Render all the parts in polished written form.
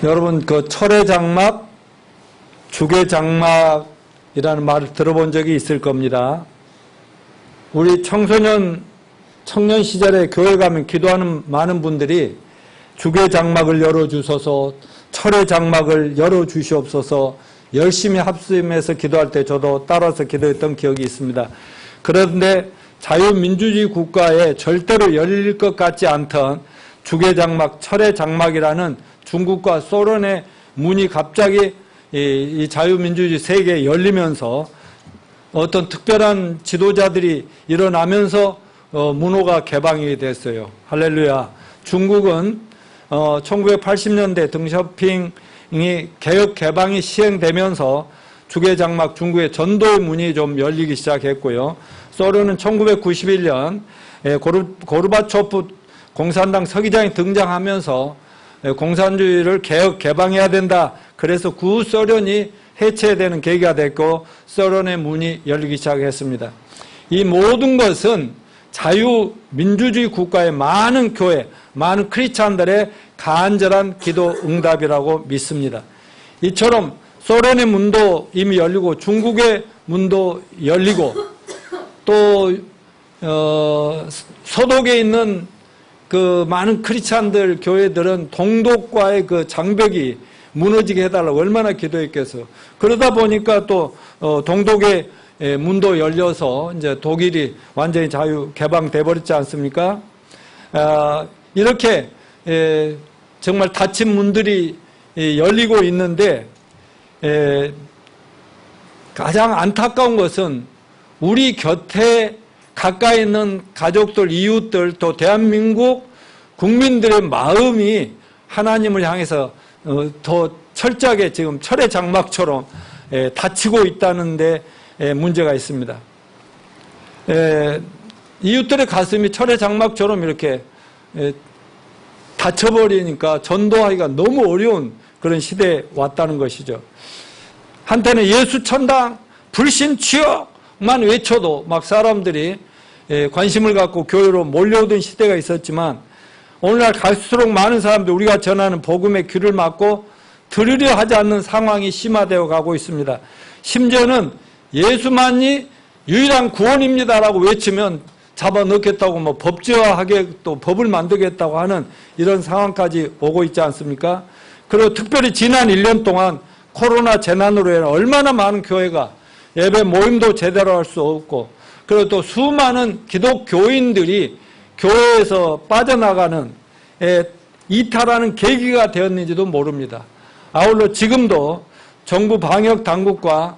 여러분 그 철의 장막, 죽의 장막이라는 말을 들어본 적이 있을 겁니다. 우리 청년 시절에 교회 가면 기도하는 많은 분들이 죽의 장막을 열어주소서, 철의 장막을 열어주시옵소서 열심히 합심해서 기도할 때 저도 따라서 기도했던 기억이 있습니다. 그런데 자유민주주의 국가에 절대로 열릴 것 같지 않던 죽의 장막, 철의 장막이라는 중국과 소련의 문이 갑자기 이 자유민주주의 세계에 열리면서 어떤 특별한 지도자들이 일어나면서 문호가 개방이 됐어요. 할렐루야. 중국은 1980년대 덩샤오핑이 개혁 개방이 시행되면서 죽의 장막, 중국의 전도의 문이 좀 열리기 시작했고요. 소련은 1991년 고르바초프 공산당 서기장이 등장하면서 공산주의를 개혁 개방해야 된다. 그래서 구소련이 해체되는 계기가 됐고 소련의 문이 열리기 시작했습니다. 이 모든 것은 자유민주주의 국가의 많은 교회, 많은 크리스찬들의 간절한 기도 응답이라고 믿습니다. 이처럼 소련의 문도 이미 열리고 중국의 문도 열리고 또 서독에 있는 그 많은 크리스찬들 교회들은 동독과의 그 장벽이 무너지게 해달라고 얼마나 기도했겠어요. 그러다 보니까 또 동독의 문도 열려서 이제 독일이 완전히 자유 개방돼 버렸지 않습니까? 이렇게 정말 닫힌 문들이 열리고 있는데 가장 안타까운 것은 우리 곁에 가까이 있는 가족들, 이웃들, 또 대한민국 국민들의 마음이 하나님을 향해서 더 철저하게 지금 철의 장막처럼 닫히고 있다는 데 문제가 있습니다. 이웃들의 가슴이 철의 장막처럼 이렇게 닫혀버리니까 전도하기가 너무 어려운 그런 시대에 왔다는 것이죠. 한때는 예수 천당, 불신 취역만 외쳐도 막 사람들이 관심을 갖고 교회로 몰려오던 시대가 있었지만 오늘날 갈수록 많은 사람들이 우리가 전하는 복음의 귀를 막고 들으려 하지 않는 상황이 심화되어 가고 있습니다. 심지어는 예수만이 유일한 구원입니다라고 외치면 잡아넣겠다고 뭐 법제화하게 또 법을 만들겠다고 하는 이런 상황까지 오고 있지 않습니까? 그리고 특별히 지난 1년 동안 코로나 재난으로 인해 얼마나 많은 교회가 예배 모임도 제대로 할 수 없고 그리고 또 수많은 기독교인들이 교회에서 빠져나가는 이탈하는 계기가 되었는지도 모릅니다. 아울러 지금도 정부 방역 당국과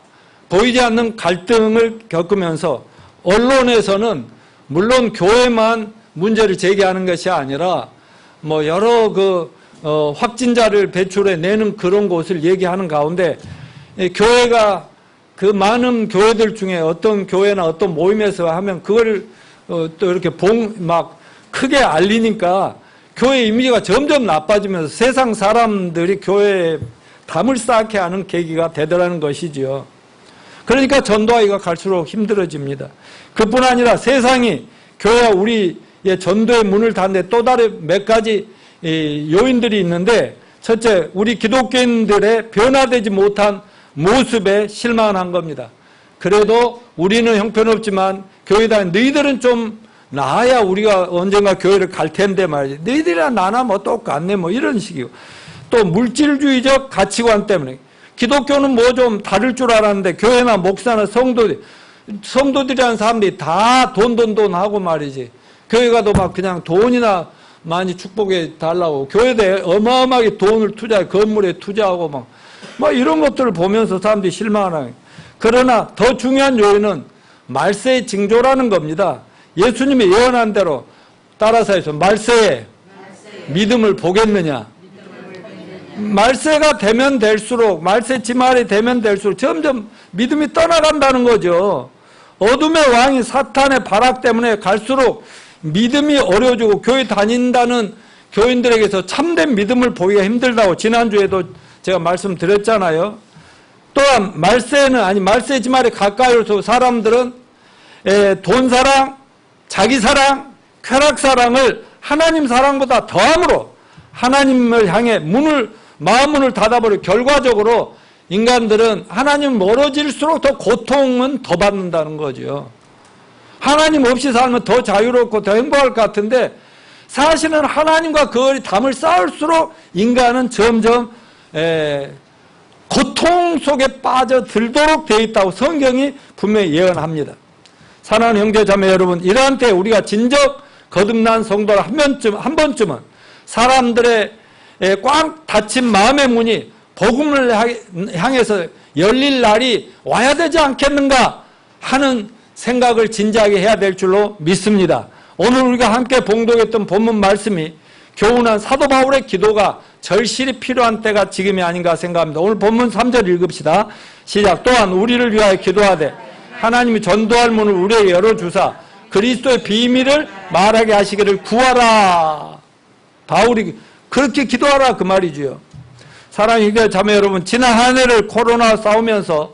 보이지 않는 갈등을 겪으면서 언론에서는 물론 교회만 문제를 제기하는 것이 아니라 뭐 여러 확진자를 배출해 내는 그런 곳을 얘기하는 가운데 교회가 그 많은 교회들 중에 어떤 교회나 어떤 모임에서 하면 그걸 또 이렇게 막 크게 알리니까 교회 이미지가 점점 나빠지면서 세상 사람들이 교회에 담을 쌓게 하는 계기가 되더라는 것이지요. 그러니까 전도하기가 갈수록 힘들어집니다. 그뿐 아니라 세상이 교회와 우리의 전도의 문을 닫는데 또 다른 몇 가지 요인들이 있는데 첫째, 우리 기독교인들의 변화되지 못한 모습에 실망한 겁니다. 그래도 우리는 형편없지만 교회 다니 너희들은 좀 나아야 우리가 언젠가 교회를 갈 텐데 말이지. 너희들이랑 나나 뭐 똑같네 뭐 이런 식이고. 또 물질주의적 가치관 때문에 기독교는 뭐 좀 다를 줄 알았는데 교회나 목사나 성도들이라는 사람들이 다 돈 하고 말이지. 교회 가도 막 그냥 돈이나 많이 축복해 달라고 교회에 어마어마하게 돈을 투자해 건물에 투자하고 뭐 이런 것들을 보면서 사람들이 실망하는. 그러나 더 중요한 요인은 말세의 징조라는 겁니다. 예수님이 예언한 대로 따라서 해서 말세에 믿음을 보겠느냐. 말세가 되면 될수록 말세 지말이 되면 될수록 점점 믿음이 떠나간다는 거죠. 어둠의 왕이 사탄의 발악 때문에 갈수록 믿음이 어려워지고 교회 다닌다는 교인들에게서 참된 믿음을 보기가 힘들다고 지난주에도 제가 말씀드렸잖아요. 또한 말세 지말에 가까이 올수록 사람들은 돈사랑, 자기사랑, 쾌락사랑을 하나님 사랑보다 더함으로 하나님을 향해 문을 마음문을 닫아버려 결과적으로 인간들은 하나님 멀어질수록 더 고통은 더 받는다는 거죠. 하나님 없이 살면 더 자유롭고 더 행복할 것 같은데 사실은 하나님과 그 담을 쌓을수록 인간은 점점 고통 속에 빠져들도록 되어 있다고 성경이 분명히 예언합니다. 사랑하는 형제 자매 여러분, 이러한 때 우리가 진정 거듭난 성도를 한 번쯤은 사람들의 꽉 닫힌 마음의 문이 복음을 향해서 열릴 날이 와야 되지 않겠는가 하는 생각을 진지하게 해야 될 줄로 믿습니다. 오늘 우리가 함께 봉독했던 본문 말씀이 교훈한 사도 바울의 기도가 절실히 필요한 때가 지금이 아닌가 생각합니다. 오늘 본문 3절 읽읍시다. 시작. 또한 우리를 위하여 기도하되 하나님이 전도할 문을 우리에게 열어주사 그리스도의 비밀을 말하게 하시기를 구하라. 바울이 그렇게 기도하라 그 말이지요. 사랑하는 형제 자매 여러분, 지난 한 해를 코로나와 싸우면서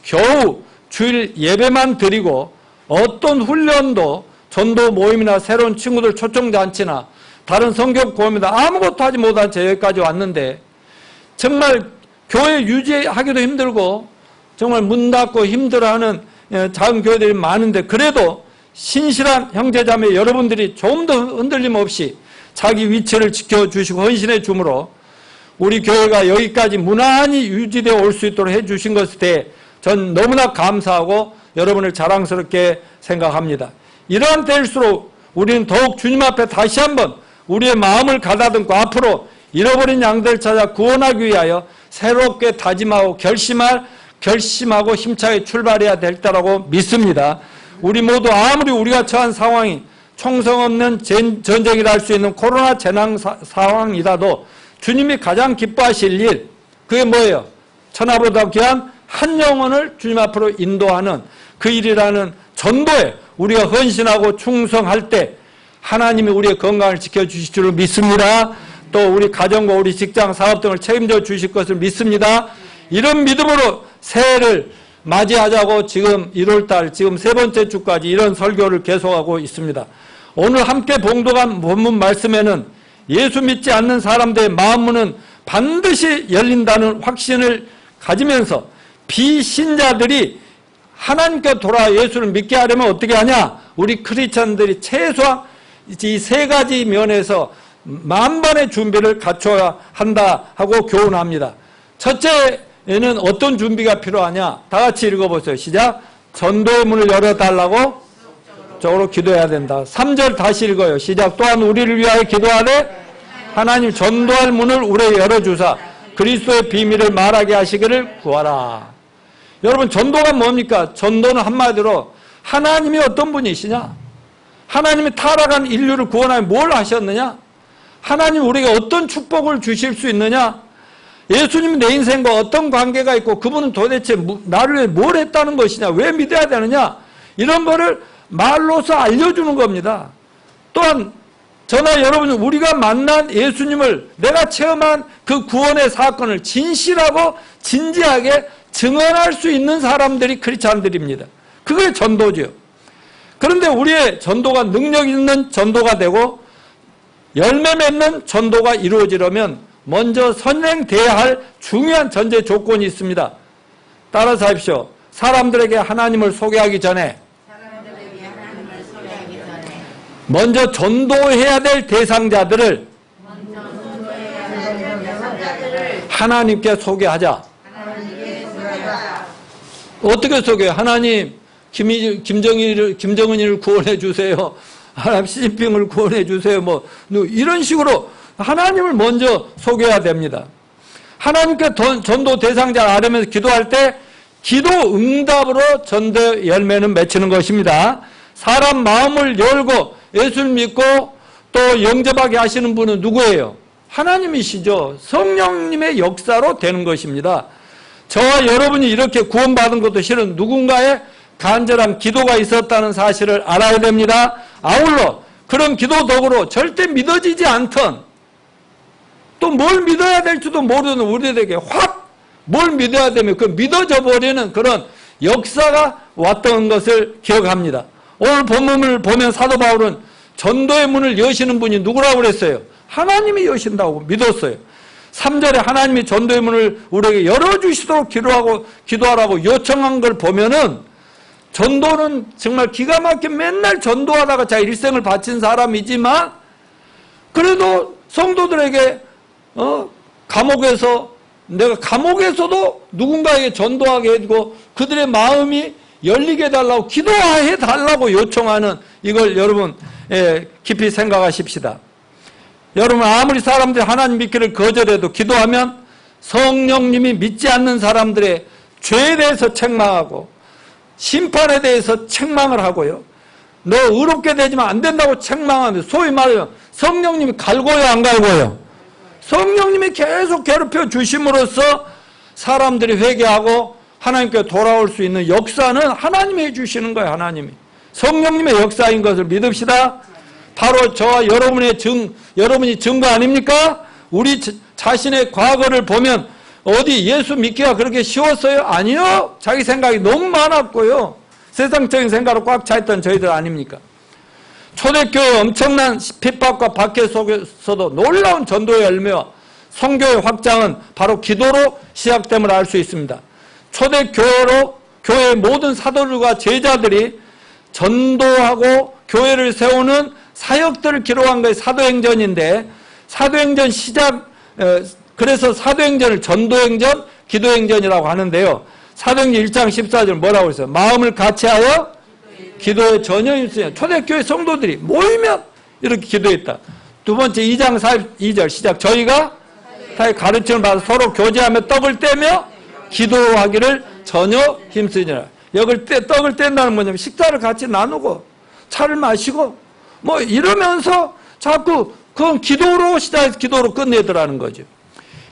겨우 주일 예배만 드리고 어떤 훈련도 전도 모임이나 새로운 친구들 초청잔치나 다른 성경 공부나 아무것도 하지 못한 채 여기까지 왔는데 정말 교회 유지하기도 힘들고 정말 문 닫고 힘들어하는 작은 교회들이 많은데 그래도 신실한 형제자매 여러분들이 조금도 흔들림 없이 자기 위치를 지켜주시고 헌신해 주므로 우리 교회가 여기까지 무난히 유지되어 올 수 있도록 해주신 것에 대해 전 너무나 감사하고 여러분을 자랑스럽게 생각합니다. 이러한 때일수록 우리는 더욱 주님 앞에 다시 한번 우리의 마음을 가다듬고 앞으로 잃어버린 양들을 찾아 구원하기 위하여 새롭게 다짐하고 결심하고 힘차게 출발해야 될 때라고 믿습니다. 우리 모두 아무리 우리가 처한 상황이 총성 없는 전쟁이라 할 수 있는 코로나 재난 상황이라도 주님이 가장 기뻐하실 일, 그게 뭐예요? 천하보다 귀한 한 영혼을 주님 앞으로 인도하는 그 일이라는 전도에 우리가 헌신하고 충성할 때 하나님이 우리의 건강을 지켜주실 줄 믿습니다. 또 우리 가정과 우리 직장, 사업 등을 책임져 주실 것을 믿습니다. 이런 믿음으로 새해를 맞이하자고 지금 1월달 지금 세 번째 주까지 이런 설교를 계속하고 있습니다. 오늘 함께 봉독한 본문 말씀에는 예수 믿지 않는 사람들의 마음문은 반드시 열린다는 확신을 가지면서 비신자들이 하나님께 돌아와 예수를 믿게 하려면 어떻게 하냐? 우리 크리스천들이 최소한 이 세 가지 면에서 만반의 준비를 갖춰야 한다 하고 교훈합니다. 첫째는 어떤 준비가 필요하냐? 다 같이 읽어보세요. 시작. 전도의 문을 열어달라고 적으로 기도해야 된다. 3절 다시 읽어요. 시작. 또한 우리를 위하여 기도하되 하나님 전도할 문을 우리에게 열어주사 그리스도의 비밀을 말하게 하시기를 구하라. 여러분, 전도가 뭡니까? 전도는 한마디로 하나님이 어떤 분이시냐? 하나님이 타락한 인류를 구원하여 뭘 하셨느냐? 하나님 우리에게 어떤 축복을 주실 수 있느냐? 예수님이 내 인생과 어떤 관계가 있고 그분은 도대체 나를 위해 뭘 했다는 것이냐? 왜 믿어야 되느냐? 이런 거를 말로서 알려주는 겁니다. 또한 저나 여러분, 우리가 만난 예수님을, 내가 체험한 그 구원의 사건을 진실하고 진지하게 증언할 수 있는 사람들이 크리스찬들입니다. 그게 전도죠. 그런데 우리의 전도가 능력 있는 전도가 되고 열매 맺는 전도가 이루어지려면 먼저 선행돼야 할 중요한 전제 조건이 있습니다. 따라서 하십시오. 사람들에게 하나님을 소개하기 전에 먼저 전도해야 될 대상자들을 하나님께 소개하자. 어떻게 소개해요? 하나님, 김정은이를 구원해 주세요. 하나님, 시진핑을 구원해 주세요. 뭐 이런 식으로 하나님을 먼저 소개해야 됩니다. 하나님께 전도 대상자를 알으면서 기도할 때 기도 응답으로 전도 열매는 맺히는 것입니다. 사람 마음을 열고 예수를 믿고 또 영접하게 하시는 분은 누구예요? 하나님이시죠. 성령님의 역사로 되는 것입니다. 저와 여러분이 이렇게 구원받은 것도 실은 누군가의 간절한 기도가 있었다는 사실을 알아야 됩니다. 아울러 그런 기도 덕으로 절대 믿어지지 않던, 또 뭘 믿어야 될지도 모르는 우리들에게 확 뭘 믿어야 되면 그 믿어져 버리는 그런 역사가 왔던 것을 기억합니다. 오늘 본문을 보면 사도 바울은 전도의 문을 여시는 분이 누구라고 그랬어요? 하나님이 여신다고 믿었어요. 3절에 하나님이 전도의 문을 우리에게 열어주시도록 기도하라고 요청한 걸 보면은 전도는 정말 기가 막히게 맨날 전도하다가 자기 일생을 바친 사람이지만 그래도 성도들에게 감옥에서 내가 감옥에서도 누군가에게 전도하게 해주고 그들의 마음이 열리게 해달라고 기도해 달라고 요청하는 이걸 여러분 깊이 생각하십시다. 여러분 아무리 사람들이 하나님 믿기를 거절해도 기도하면 성령님이 믿지 않는 사람들의 죄에 대해서 책망하고 심판에 대해서 책망을 하고요. 너 의롭게 되지만 안 된다고 책망하면 소위 말하면 성령님이 갈고요 안 갈고요? 성령님이 계속 괴롭혀 주심으로써 사람들이 회개하고 하나님께 돌아올 수 있는 역사는 하나님이 해주시는 거예요. 하나님이. 성령님의 역사인 것을 믿읍시다. 바로 저와 여러분이 증거 아닙니까? 우리 자신의 과거를 보면 어디 예수 믿기가 그렇게 쉬웠어요? 아니요. 자기 생각이 너무 많았고요. 세상적인 생각으로 꽉 차있던 저희들 아닙니까? 초대교회 엄청난 핍박과 박해 속에서도 놀라운 전도의 열매와 성교의 확장은 바로 기도로 시작됨을 알 수 있습니다. 초대교회로 교회의 모든 사도들과 제자들이 전도하고 교회를 세우는 사역들을 기록한 것이 사도행전인데 사도행전 그래서 사도행전을 전도행전, 기도행전이라고 하는데요. 사도행전 1장 14절 뭐라고 했어요? 마음을 같이하여 기도에 전혀 힘쓰냐. 초대교회 성도들이 모이면 이렇게 기도했다. 두 번째 2장 42절 시작. 저희가 사의 가르침을 받아 서로 교제하며 떡을 떼며 기도하기를 전혀 힘쓰니라. 떡을 뗀다는 뭐냐면 식사를 같이 나누고 차를 마시고 뭐 이러면서 자꾸 그건 기도로 시작해서 기도로 끝내더라는 거죠.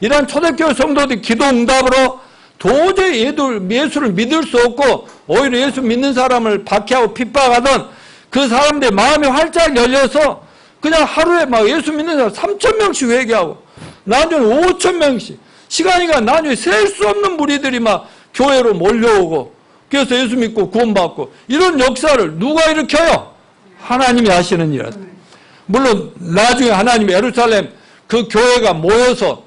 이러한 초대교회 성도들이 기도 응답으로 도저히 예수를 믿을 수 없고 오히려 예수 믿는 사람을 박해하고 핍박하던 그 사람들의 마음이 활짝 열려서 그냥 하루에 막 예수 믿는 사람 3,000명씩 회개하고 나중에 5,000명씩 시간이가 나중에 셀 수 없는 무리들이 막 교회로 몰려오고 그래서 예수 믿고 구원받고 이런 역사를 누가 일으켜요? 하나님이 하시는 일이다. 물론 나중에 하나님이 예루살렘 그 교회가 모여서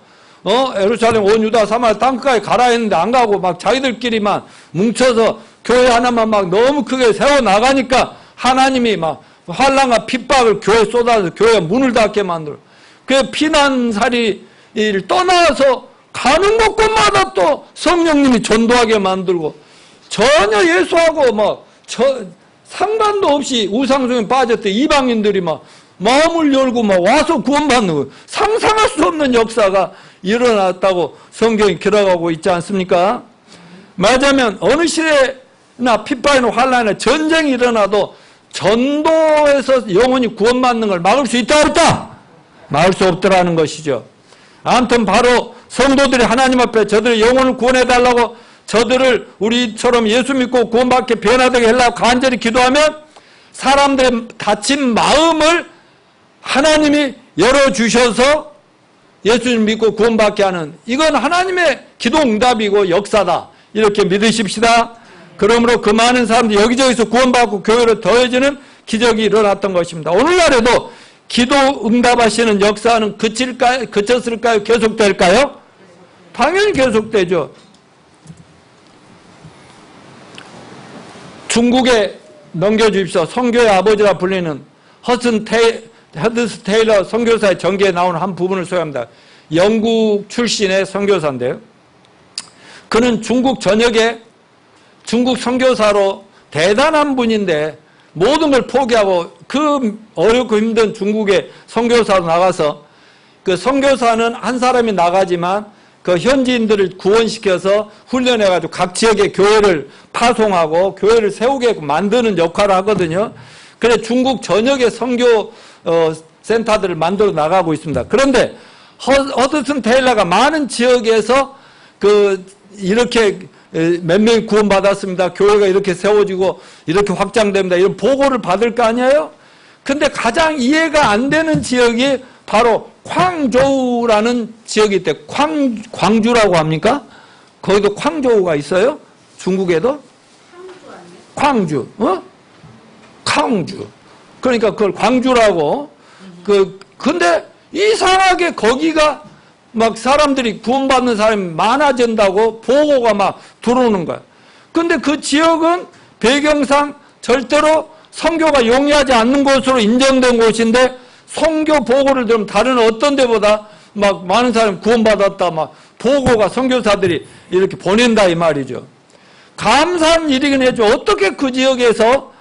예루살렘 온 유다 사마리아 땅끝까지 가라 했는데 안 가고 막 자기들끼리만 뭉쳐서 교회 하나만 막 너무 크게 세워나가니까 하나님이 막 환난과 핍박을 교회에 쏟아서 교회 문을 닫게 만들어. 그 피난살이를 떠나서 가는 곳곳마다 또 성령님이 전도하게 만들고 전혀 예수하고 막 상관도 없이 우상숭에 빠졌던 이방인들이 막 마음을 열고 막 와서 구원받는 거예요. 상상할 수 없는 역사가 일어났다고 성경이 기록하고 있지 않습니까? 말하자면 어느 시대나 핍박이나 환난이나 전쟁이 일어나도 전도에서 영혼이 구원받는 걸 막을 수 있다 없다? 막을 수 없더라는 것이죠. 아무튼 바로 성도들이 하나님 앞에 저들의 영혼을 구원해달라고 저들을 우리처럼 예수 믿고 구원받게 변화되게 하려고 간절히 기도하면 사람들의 닫힌 마음을 하나님이 열어주셔서 예수를 믿고 구원받게 하는 이건 하나님의 기도 응답이고 역사다. 이렇게 믿으십시다. 그러므로 그 많은 사람들이 여기저기서 구원받고 교회로 더해지는 기적이 일어났던 것입니다. 오늘날에도 기도 응답하시는 역사는 그쳤을까요? 계속될까요? 당연히 계속되죠. 중국에 넘겨주십시오. 선교의 아버지라 불리는 허드스 테일러 선교사의 전기에 나오는 한 부분을 소개합니다. 영국 출신의 선교사인데요. 그는 중국 전역에 중국 선교사로 대단한 분인데 모든 걸 포기하고 그 어렵고 힘든 중국의 선교사로 나가서 그 선교사는 한 사람이 나가지만 그 현지인들을 구원시켜서 훈련해가지고 각 지역의 교회를 파송하고 교회를 세우게 만드는 역할을 하거든요. 그래 중국 전역의 선교 센터들을 만들어 나가고 있습니다. 그런데 허드슨 테일러가 많은 지역에서 이렇게 몇 명이 구원받았습니다. 교회가 이렇게 세워지고 이렇게 확장됩니다. 이런 보고를 받을 거 아니에요? 근데 가장 이해가 안 되는 지역이 바로 쾅조우라는 지역이 있대. 광주라고 합니까? 거기도 쾅조우가 있어요? 중국에도? 광주, 광주. 그러니까 그걸 광주라고. 근데 이상하게 거기가 막 사람들이 구원받는 사람이 많아진다고 보고가 막 들어오는 거야. 근데 그 지역은 배경상 절대로 선교가 용이하지 않는 곳으로 인정된 곳인데 선교 보고를 들으면 다른 어떤 데보다 막 많은 사람이 구원받았다 막 보고가 선교사들이 이렇게 보낸다 이 말이죠. 감사한 일이긴 했죠. 어떻게 그 지역에서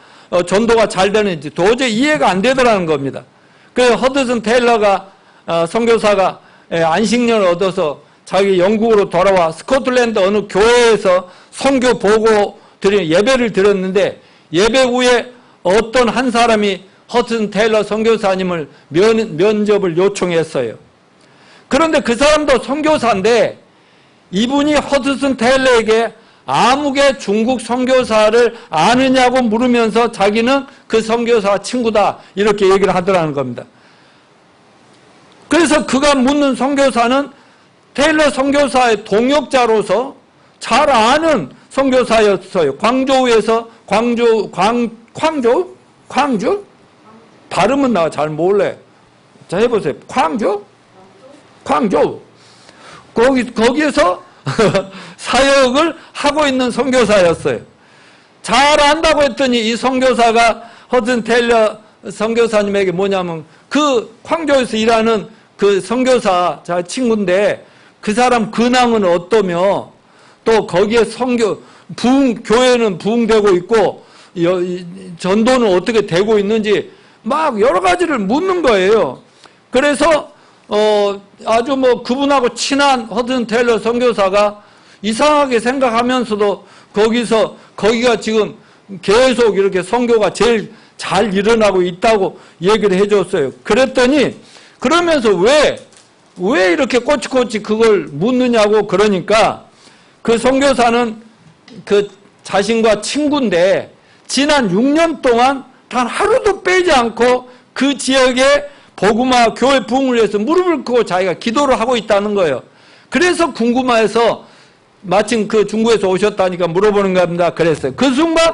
전도가 잘 되는지 도저히 이해가 안 되더라는 겁니다. 그래서 허드슨 테일러가 선교사가 안식년을 얻어서 자기 영국으로 돌아와 스코틀랜드 어느 교회에서 선교 보고 예배를 드렸는데 예배 후에 어떤 한 사람이 허드슨 테일러 선교사님을 면접을 요청했어요. 그런데 그 사람도 선교사인데 이분이 허드슨 테일러에게 아무개 중국 선교사를 아느냐고 물으면서 자기는 그 선교사 친구다 이렇게 얘기를 하더라는 겁니다. 그래서 그가 묻는 선교사는 테일러 선교사의 동역자로서 잘 아는 선교사였어요. 광저우에서 광주? 발음은 나 잘 몰래. 자 해보세요. 광주. 거기에서 사역을 하고 있는 선교사였어요. 잘 안다고 했더니 이 선교사가 허든 테일러 선교사님에게 뭐냐면 그 광주에서 일하는 그 선교사 자 친구인데 그 사람 근황은 어떠며 또 거기에 교회는 부흥되고 있고 전도는 어떻게 되고 있는지 막 여러 가지를 묻는 거예요. 그래서 아주 뭐 그분하고 친한 허든 테일러 선교사가 이상하게 생각하면서도 거기가 지금 계속 이렇게 선교가 제일 잘 일어나고 있다고 얘기를 해줬어요. 그랬더니 그러면서 왜 이렇게 꼬치꼬치 그걸 묻느냐고 그러니까 그 선교사는 그 자신과 친구인데 지난 6년 동안 단 하루도 빼지 않고 그 지역에 복음화 교회 부흥을 위해서 무릎을 꿇고 자기가 기도를 하고 있다는 거예요. 그래서 궁금해서 마침 그 중국에서 오셨다니까 물어보는 겁니다. 그랬어요. 그 순간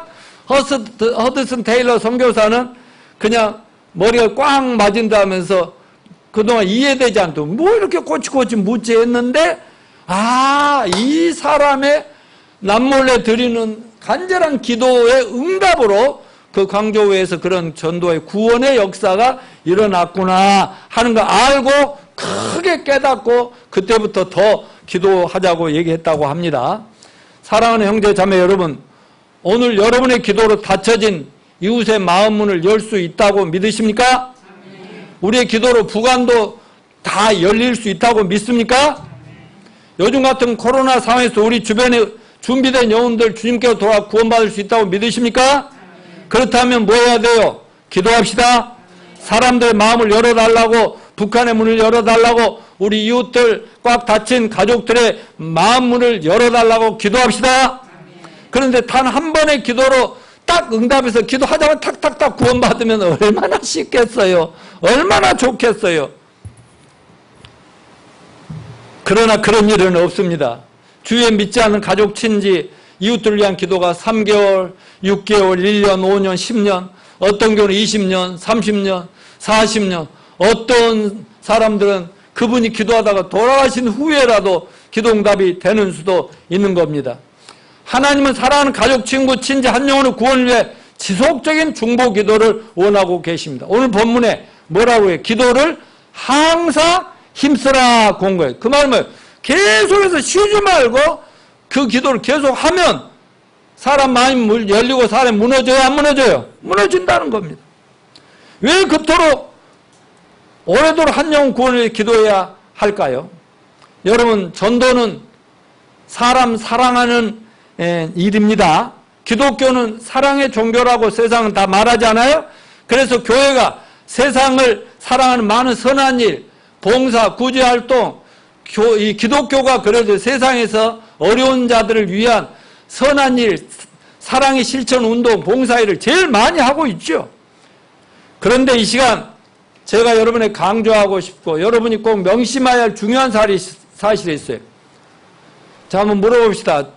허드슨 테일러 선교사는 그냥 머리가 꽉 맞은다면서 그동안 이해되지 않도록 뭐 이렇게 꼬치꼬치 묻지 했는데 이 사람의 남몰래 드리는 간절한 기도의 응답으로 그 광저우에서 그런 전도의 구원의 역사가 일어났구나 하는 걸 알고 크게 깨닫고 그때부터 더 기도하자고 얘기했다고 합니다. 사랑하는 형제 자매 여러분, 오늘 여러분의 기도로 닫혀진 이웃의 마음 문을 열 수 있다고 믿으십니까? 우리의 기도로 부관도 다 열릴 수 있다고 믿습니까? 요즘 같은 코로나 상황에서 우리 주변에 준비된 영혼들 주님께로 돌아 구원받을 수 있다고 믿으십니까? 그렇다면 뭐 해야 돼요? 기도합시다. 사람들의 마음을 열어달라고, 북한의 문을 열어달라고, 우리 이웃들 꽉 닫힌 가족들의 마음 문을 열어달라고 기도합시다. 그런데 단 한 번의 기도로 딱 응답해서 기도하자마자 탁탁탁 구원받으면 얼마나 쉽겠어요. 얼마나 좋겠어요. 그러나 그런 일은 없습니다. 주위에 믿지 않는 가족, 친지, 이웃들을 위한 기도가 3개월, 6개월, 1년, 5년, 10년, 어떤 경우는 20년, 30년, 40년, 어떤 사람들은 그분이 기도하다가 돌아가신 후에라도 기도응답이 되는 수도 있는 겁니다. 하나님은 사랑하는 가족, 친구, 친지 한 영혼의 구원을 위해 지속적인 중보 기도를 원하고 계십니다. 오늘 본문에 뭐라고 해요? 기도를 항상 힘쓰라 건 거예요. 그 말은 뭐예요? 계속해서 쉬지 말고 그 기도를 계속하면 사람 마음이 열리고 사람이 무너져요? 안 무너져요? 무너진다는 겁니다. 왜 그토록 오래도록 한 영혼 구원을 위해 기도해야 할까요? 여러분, 전도는 사람 사랑하는 일입니다. 기독교는 사랑의 종교라고 세상은 다 말하지 않아요? 그래서 교회가 세상을 사랑하는 많은 선한 일, 봉사, 구제활동, 이 기독교가 그래도 세상에서 어려운 자들을 위한 선한 일, 사랑의 실천 운동, 봉사일을 제일 많이 하고 있죠. 그런데 이 시간 제가 여러분에 강조하고 싶고 여러분이 꼭 명심해야 할 중요한 사실이 있어요. 자, 한번 물어봅시다.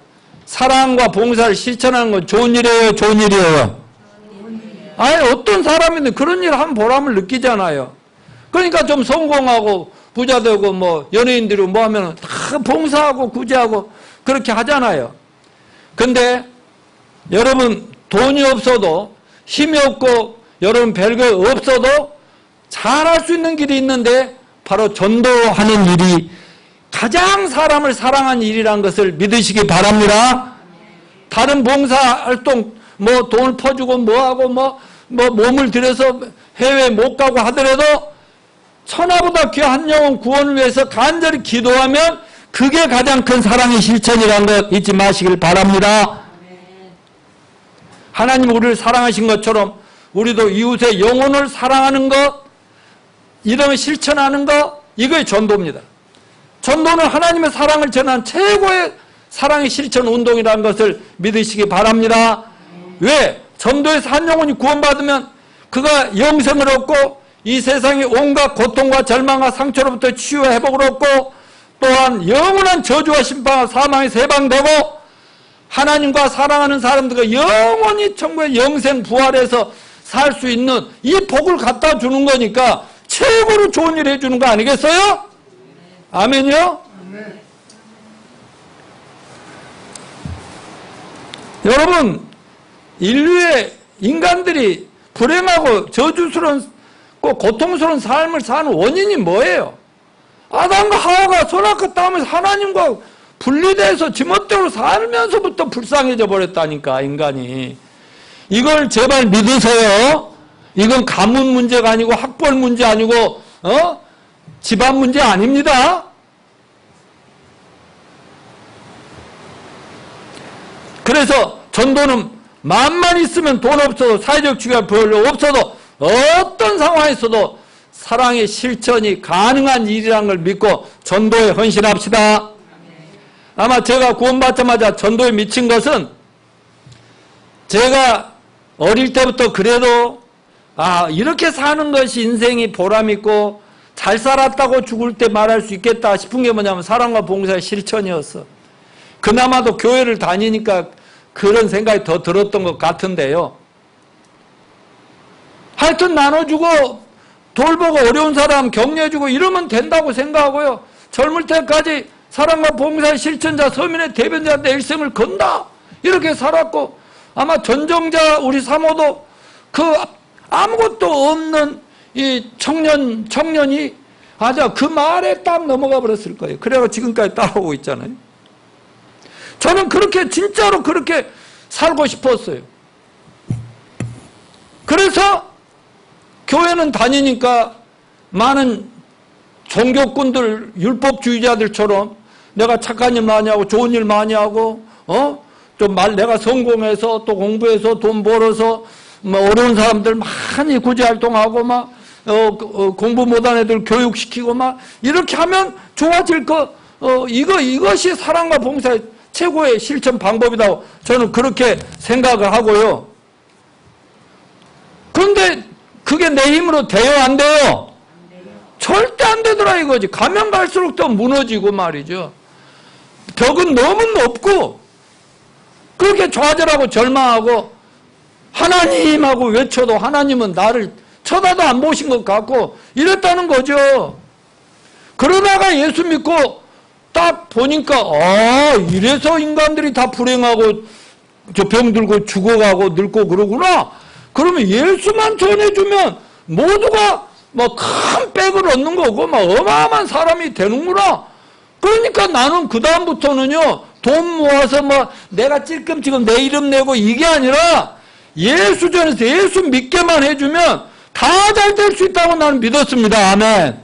사랑과 봉사를 실천하는 건 좋은 일이에요? 좋은 일이에요? 아니, 어떤 사람인데 그런 일 하면 보람을 느끼잖아요. 그러니까 좀 성공하고 부자 되고 뭐 연예인들이 뭐 하면 다 봉사하고 구제하고 그렇게 하잖아요. 근데 여러분 돈이 없어도 힘이 없고 여러분 별거 없어도 잘할 수 있는 길이 있는데 바로 전도하는 일이 가장 사람을 사랑하는 일이라는 것을 믿으시기 바랍니다. 다른 봉사활동 뭐 돈을 퍼주고 뭐하고 뭐 몸을 들여서 해외 못 가고 하더라도 천하보다 귀한 영혼 구원을 위해서 간절히 기도하면 그게 가장 큰 사랑의 실천이라는 것 잊지 마시길 바랍니다. 하나님 우리를 사랑하신 것처럼 우리도 이웃의 영혼을 사랑하는 것, 이런 실천하는 것, 이거의 전도입니다. 전도는 하나님의 사랑을 전한 최고의 사랑의 실천 운동이라는 것을 믿으시기 바랍니다. 왜? 전도에서 한 영혼이 구원받으면 그가 영생을 얻고 이 세상의 온갖 고통과 절망과 상처로부터 치유와 회복을 얻고 또한 영원한 저주와 심판과 사망에서 해방되고 하나님과 사랑하는 사람들과 영원히 천국의 영생 부활해서 살 수 있는 이 복을 갖다 주는 거니까 최고로 좋은 일 해주는 거 아니겠어요? 아멘이요? 여러분, 인류의 인간들이 불행하고 저주스러운 고통스러운 삶을 사는 원인이 뭐예요? 아담과 하와가 선악과 따면서 하나님과 분리돼서 지멋대로 살면서부터 불쌍해져 버렸다니까, 인간이. 이걸 제발 믿으세요. 이건 가문 문제가 아니고 학벌 문제 아니고 집안 문제 아닙니다. 그래서 전도는 마음만 있으면 돈 없어도 사회적 지위가 별로 없어도 어떤 상황에서도 사랑의 실천이 가능한 일이라는 걸 믿고 전도에 헌신합시다. 아마 제가 구원받자마자 전도에 미친 것은 제가 어릴 때부터 그래도 이렇게 사는 것이 인생이 보람있고 잘 살았다고 죽을 때 말할 수 있겠다 싶은 게 뭐냐면 사랑과 봉사의 실천이었어. 그나마도 교회를 다니니까 그런 생각이 더 들었던 것 같은데요. 하여튼 나눠주고 돌보고 어려운 사람 격려해주고 이러면 된다고 생각하고요. 젊을 때까지 사랑과 봉사의 실천자 서민의 대변자한테 일생을 건다 이렇게 살았고 아마 전정자 우리 사모도 그 아무것도 없는 이 청년이 그 말에 딱 넘어가 버렸을 거예요. 그래서 지금까지 따라오고 있잖아요. 저는 그렇게 진짜로 그렇게 살고 싶었어요. 그래서 교회는 다니니까 많은 종교꾼들, 율법주의자들처럼 내가 착한 일 많이 하고 좋은 일 많이 하고 내가 성공해서 또 공부해서 돈 벌어서 어려운 사람들 많이 구제활동하고 공부 못한 애들 교육시키고 이렇게 하면 좋아질 이것이 사랑과 봉사의 최고의 실천 방법이라고 저는 그렇게 생각을 하고요. 그런데 그게 내 힘으로 돼요, 안 돼요? 절대 안 되더라 이거지. 가면 갈수록 더 무너지고 말이죠. 벽은 너무 높고 그렇게 좌절하고 절망하고 하나님하고 외쳐도 하나님은 나를 쳐다도 안 보신 것 같고 이랬다는 거죠. 그러다가 예수 믿고 딱 보니까 이래서 인간들이 다 불행하고 저 병들고 죽어가고 늙고 그러구나. 그러면 예수만 전해주면 모두가 큰 백을 얻는 거고 어마어마한 사람이 되는구나. 그러니까 나는 그 다음부터는요 돈 모아서 내가 찔끔찔끔 내 이름 내고 이게 아니라 예수 전해서 예수 믿게만 해주면 다 잘 될 수 있다고 나는 믿었습니다. 아멘.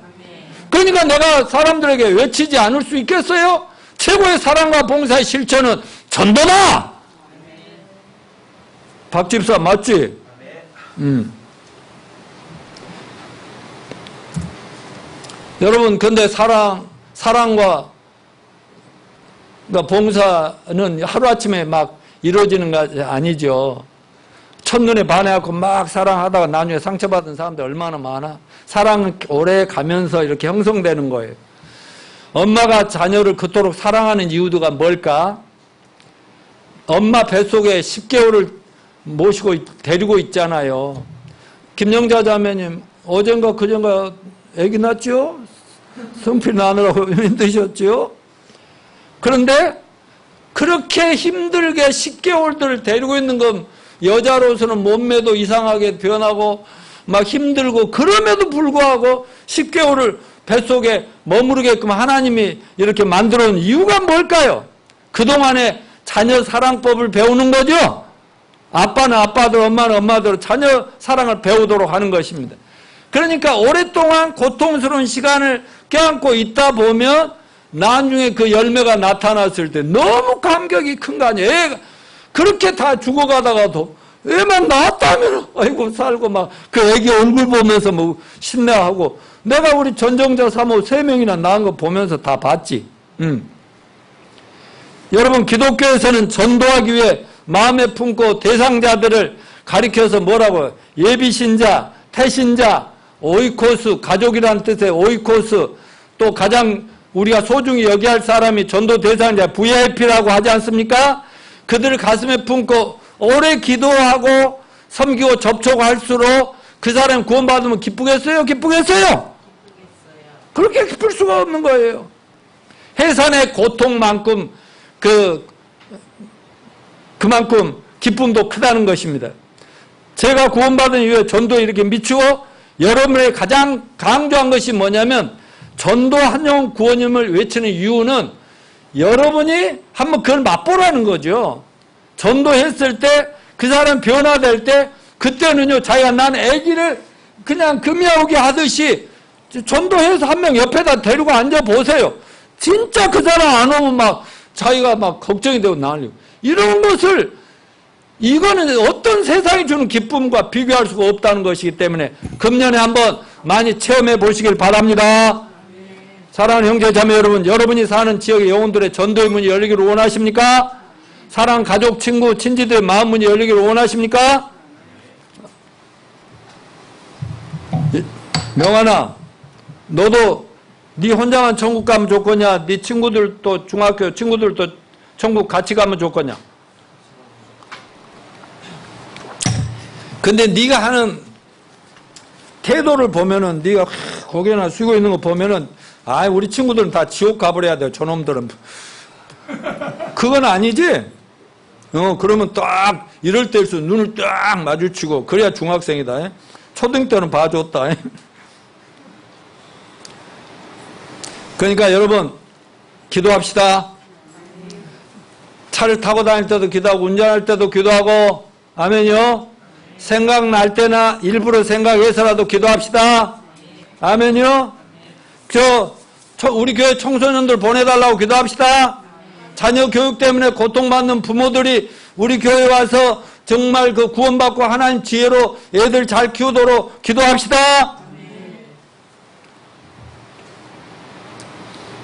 그러니까 내가 사람들에게 외치지 않을 수 있겠어요? 최고의 사랑과 봉사의 실천은 전도다. 박집사 맞지? 여러분 근데 사랑과 봉사는 하루아침에 이루어지는 거 아니죠. 첫눈에 반해갖고 사랑하다가 나중에 상처받은 사람들 얼마나 많아. 사랑은 오래 가면서 이렇게 형성되는 거예요. 엄마가 자녀를 그토록 사랑하는 이유가 뭘까? 엄마 뱃속에 10개월을 모시고 데리고 있잖아요. 김영자 자매님 어젠가 그젠가 애기 낳았죠? 성필 나누라고 힘드셨죠? 그런데 그렇게 힘들게 10개월들을 데리고 있는 건 여자로서는 몸매도 이상하게 변하고 막 힘들고 그럼에도 불구하고 10개월을 뱃속에 머무르게끔 하나님이 이렇게 만들어 놓은 이유가 뭘까요? 그동안에 자녀 사랑법을 배우는 거죠. 아빠는 아빠대로 엄마는 엄마대로 자녀 사랑을 배우도록 하는 것입니다. 그러니까 오랫동안 고통스러운 시간을 껴안고 있다 보면 나중에 그 열매가 나타났을 때 너무 감격이 큰 거 아니에요. 애가 그렇게 다 죽어가다가도 애만 낳았다면 아이고 살고 막 그 애기 얼굴 보면서 뭐 신뢰하고 내가 우리 전정자 사모 3명이나 낳은 거 보면서 다 봤지. 여러분 기독교에서는 전도하기 위해 마음에 품고 대상자들을 가리켜서 뭐라고 예비신자, 태신자, 오이코스, 가족이라는 뜻의 오이코스, 또 가장 우리가 소중히 여겨야 할 사람이 전도 대상자 VIP라고 하지 않습니까? 그들을 가슴에 품고 오래 기도하고 섬기고 접촉할수록 그 사람이 구원받으면 기쁘겠어요? 기쁘겠어요? 그렇게 기쁠 수가 없는 거예요. 해산의 고통만큼 그만큼 기쁨도 크다는 것입니다. 제가 구원받은 이후에 전도에 이렇게 미치고 여러분의 가장 강조한 것이 뭐냐면 전도 한 영혼 구원임을 외치는 이유는 여러분이 한번 그걸 맛보라는 거죠. 전도했을 때 그 사람 변화될 때 그때는요 자기가 난 애기를 그냥 금이야오게 하듯이 전도해서 한 명 옆에다 데리고 앉아보세요. 진짜 그 사람 안 오면 막 자기가 막 걱정이 되고 난리고 이런 것을 이거는 어떤 세상이 주는 기쁨과 비교할 수가 없다는 것이기 때문에 금년에 한번 많이 체험해 보시길 바랍니다. 사랑하는 형제 자매 여러분, 여러분이 사는 지역의 영혼들의 전도의 문이 열리기를 원하십니까? 사랑하는 가족, 친구, 친지들의 마음 문이 열리기를 원하십니까? 명환아, 너도 네 혼자만 천국 가면 좋겠냐? 네 친구들도 중학교 친구들도 천국 같이 가면 좋겠냐? 근데 네가 하는 태도를 보면은 네가 고개나 숙이고 있는 거 보면은 아 우리 친구들은 다 지옥 가버려야 돼요. 저놈들은. 그건 아니지? 그러면 딱 이럴 때일수록 눈을 딱 마주치고 그래야 중학생이다. 초등 때는 봐줬다. 그러니까 여러분 기도합시다. 차를 타고 다닐 때도 기도하고 운전할 때도 기도하고 아멘요. 생각날 때나 일부러 생각해서라도 기도합시다. 아멘요. 우리 교회 청소년들 보내달라고 기도합시다. 자녀 교육 때문에 고통받는 부모들이 우리 교회에 와서 정말 그 구원받고 하나님 지혜로 애들 잘 키우도록 기도합시다.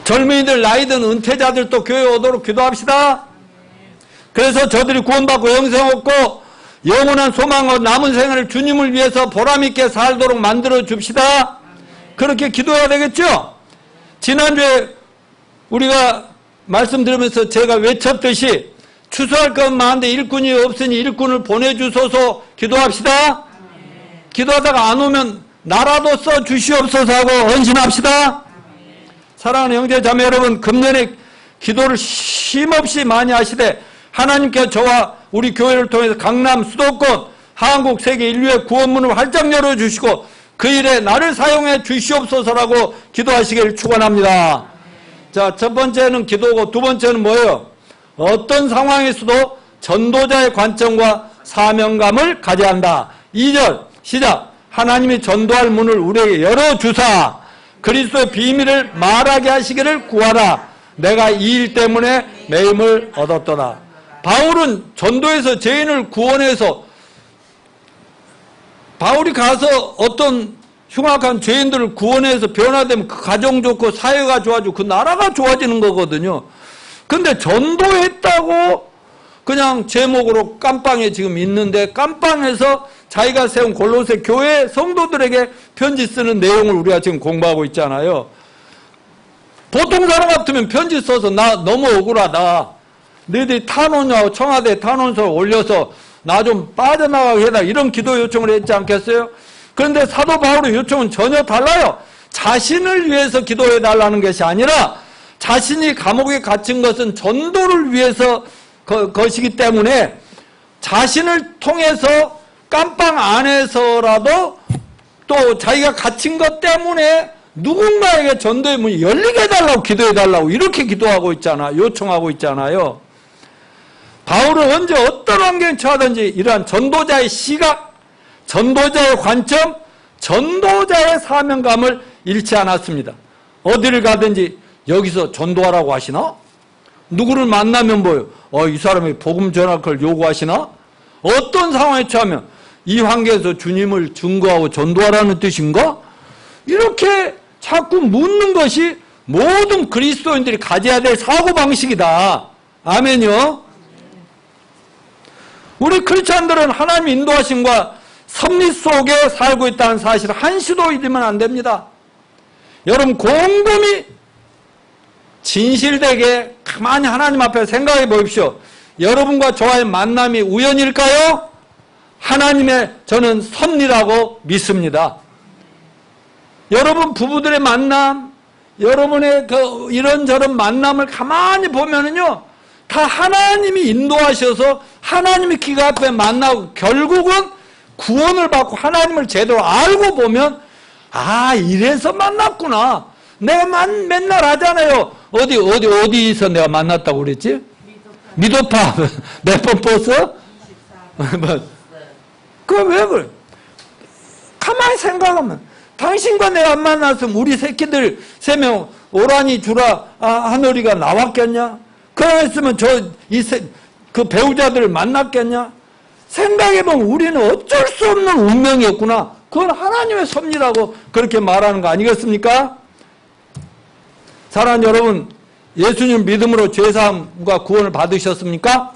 젊은이들 나이든 은퇴자들도 교회에 오도록 기도합시다. 그래서 저들이 구원받고 영생 얻고 영원한 소망과 남은 생활을 주님을 위해서 보람있게 살도록 만들어 줍시다. 그렇게 기도해야 되겠죠? 지난주에 우리가 말씀드리면서 제가 외쳤듯이 추수할 것 많은데 일꾼이 없으니 일꾼을 보내주소서 기도합시다. 기도하다가 안 오면 나라도 써 주시옵소서 하고 헌신합시다. 사랑하는 형제 자매 여러분, 금년에 기도를 쉼없이 많이 하시되 하나님께서 저와 우리 교회를 통해서 강남, 수도권, 한국, 세계 인류의 구원문을 활짝 열어주시고 그 일에 나를 사용해 주시옵소서라고 기도하시길 축원합니다. 자, 첫 번째는 기도고 두 번째는 뭐예요? 어떤 상황에서도 전도자의 관점과 사명감을 가져야 한다. 2절 시작. 하나님이 전도할 문을 우리에게 열어주사 그리스도의 비밀을 말하게 하시기를 구하라. 내가 이 일 때문에 매임을 얻었도다. 바울은 전도에서 죄인을 구원해서 바울이 가서 어떤 흉악한 죄인들을 구원해서 변화되면 그 가정 좋고 사회가 좋아지고 그 나라가 좋아지는 거거든요. 근데 전도했다고 그냥 제목으로 깜빵에 지금 있는데 깜빵에서 자기가 세운 골로새 교회 성도들에게 편지 쓰는 내용을 우리가 지금 공부하고 있잖아요. 보통 사람 같으면 편지 써서 나 너무 억울하다. 너희들이 탄원하고 청와대에 탄원서를 올려서 나 좀 빠져나가게 해라. 이런 기도 요청을 했지 않겠어요? 그런데 사도 바울의 요청은 전혀 달라요. 자신을 위해서 기도해 달라는 것이 아니라 자신이 감옥에 갇힌 것은 전도를 위해서 것이기 때문에 자신을 통해서 깜빵 안에서라도 또 자기가 갇힌 것 때문에 누군가에게 전도의 문이 열리게 해달라고 기도해 달라고 이렇게 기도하고 있잖아. 요청하고 있잖아요. 바울은 언제 어떤 환경에 처하든지 이러한 전도자의 시각, 전도자의 관점, 전도자의 사명감을 잃지 않았습니다. 어디를 가든지 여기서 전도하라고 하시나? 누구를 만나면 뭐예요? 이 사람이 복음 전할 걸 요구하시나? 어떤 상황에 처하면 이 환경에서 주님을 증거하고 전도하라는 뜻인가? 이렇게 자꾸 묻는 것이 모든 그리스도인들이 가져야 될 사고방식이다. 아멘요? 우리 크리스찬들은 하나님 인도하심과 섭리 속에 살고 있다는 사실을 한시도 잊으면 안 됩니다. 여러분 곰곰이 진실되게 가만히 하나님 앞에 생각해 보십시오. 여러분과 저와의 만남이 우연일까요? 하나님의 저는 섭리라고 믿습니다. 여러분 부부들의 만남, 여러분의 그 이런저런 만남을 가만히 보면은요, 다 하나님이 인도하셔서 하나님의 기가 앞에 만나고 결국은 구원을 받고 하나님을 제대로 알고 보면 이래서 만났구나. 내가 맨날 하잖아요. 어디서 내가 만났다고 그랬지? 미도파. 몇 번 뽑았어? 그럼 왜 그래? 가만히 생각하면 당신과 내가 안 만났으면 우리 새끼들 3명 오라니 주라 하늘이가 나왔겠냐? 그랬으면 그 배우자들을 만났겠냐? 생각해보면 우리는 어쩔 수 없는 운명이었구나. 그건 하나님의 섭리라고 그렇게 말하는 거 아니겠습니까? 사랑하는 여러분, 예수님 믿음으로 죄사함과 구원을 받으셨습니까?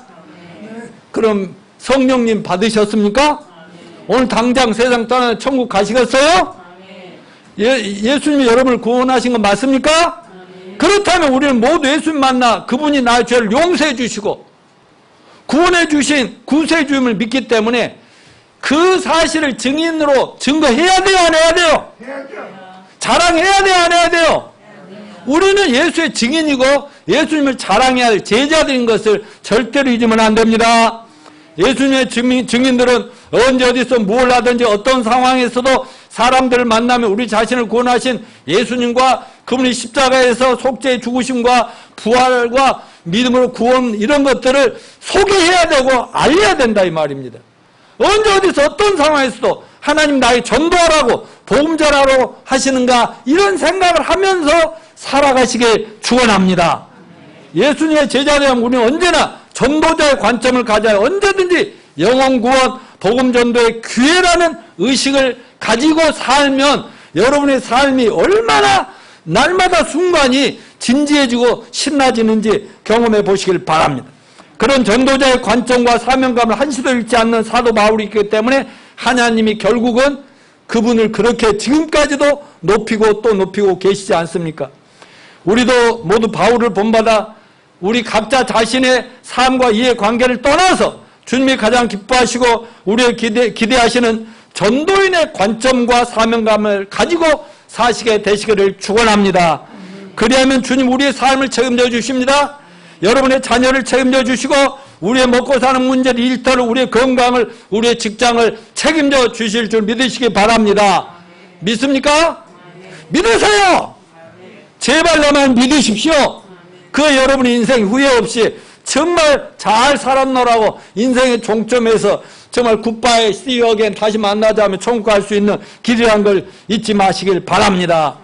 그럼 성령님 받으셨습니까? 오늘 당장 세상 떠나 천국 가시겠어요? 예수님이 여러분을 구원하신 거 맞습니까? 그렇다면 우리는 모두 예수님 만나 그분이 나의 죄를 용서해 주시고 구원해 주신 구세주임을 믿기 때문에 그 사실을 증인으로 증거해야 돼요, 안 해야 돼요? 자랑해야 돼요, 안 해야 돼요? 우리는 예수의 증인이고 예수님을 자랑해야 할 제자들인 것을 절대로 잊으면 안 됩니다. 예수님의 증인들은 언제 어디서 뭘 하든지 어떤 상황에서도 사람들을 만나면 우리 자신을 구원하신 예수님과 그분이 십자가에서 속죄의 죽으심과 부활과 믿음으로 구원 이런 것들을 소개해야 되고 알려야 된다 이 말입니다. 언제 어디서 어떤 상황에서도 하나님 나의 전도하라고 복음 전하라고 하시는가 이런 생각을 하면서 살아가시길 축원합니다. 예수님의 제자되면 우리는 언제나 전도자의 관점을 가져야 언제든지 영혼 구원 복음 전도의 기회라는 의식을 가지고 살면 여러분의 삶이 얼마나 날마다 순간이 진지해지고 신나지는지 경험해 보시길 바랍니다. 그런 전도자의 관점과 사명감을 한시도 잃지 않는 사도 바울이 있기 때문에 하나님이 결국은 그분을 그렇게 지금까지도 높이고 또 높이고 계시지 않습니까? 우리도 모두 바울을 본받아 우리 각자 자신의 삶과 이해 관계를 떠나서 주님이 가장 기뻐하시고 우리의 기대하시는 전도인의 관점과 사명감을 가지고 사시게 되시기를 축원합니다. 그리하면 주님 우리의 삶을 책임져 주십니다. 여러분의 자녀를 책임져 주시고 우리의 먹고 사는 문제를 일터를 우리의 건강을 우리의 직장을 책임져 주실 줄 믿으시기 바랍니다. 믿습니까? 믿으세요. 제발 나만 믿으십시오. 그 여러분의 인생 후회 없이 정말 잘 살았노라고 인생의 종점에서 정말 굿바이 see you again 다시 만나자면 천국 갈 수 있는 길이라는 걸 잊지 마시길 바랍니다.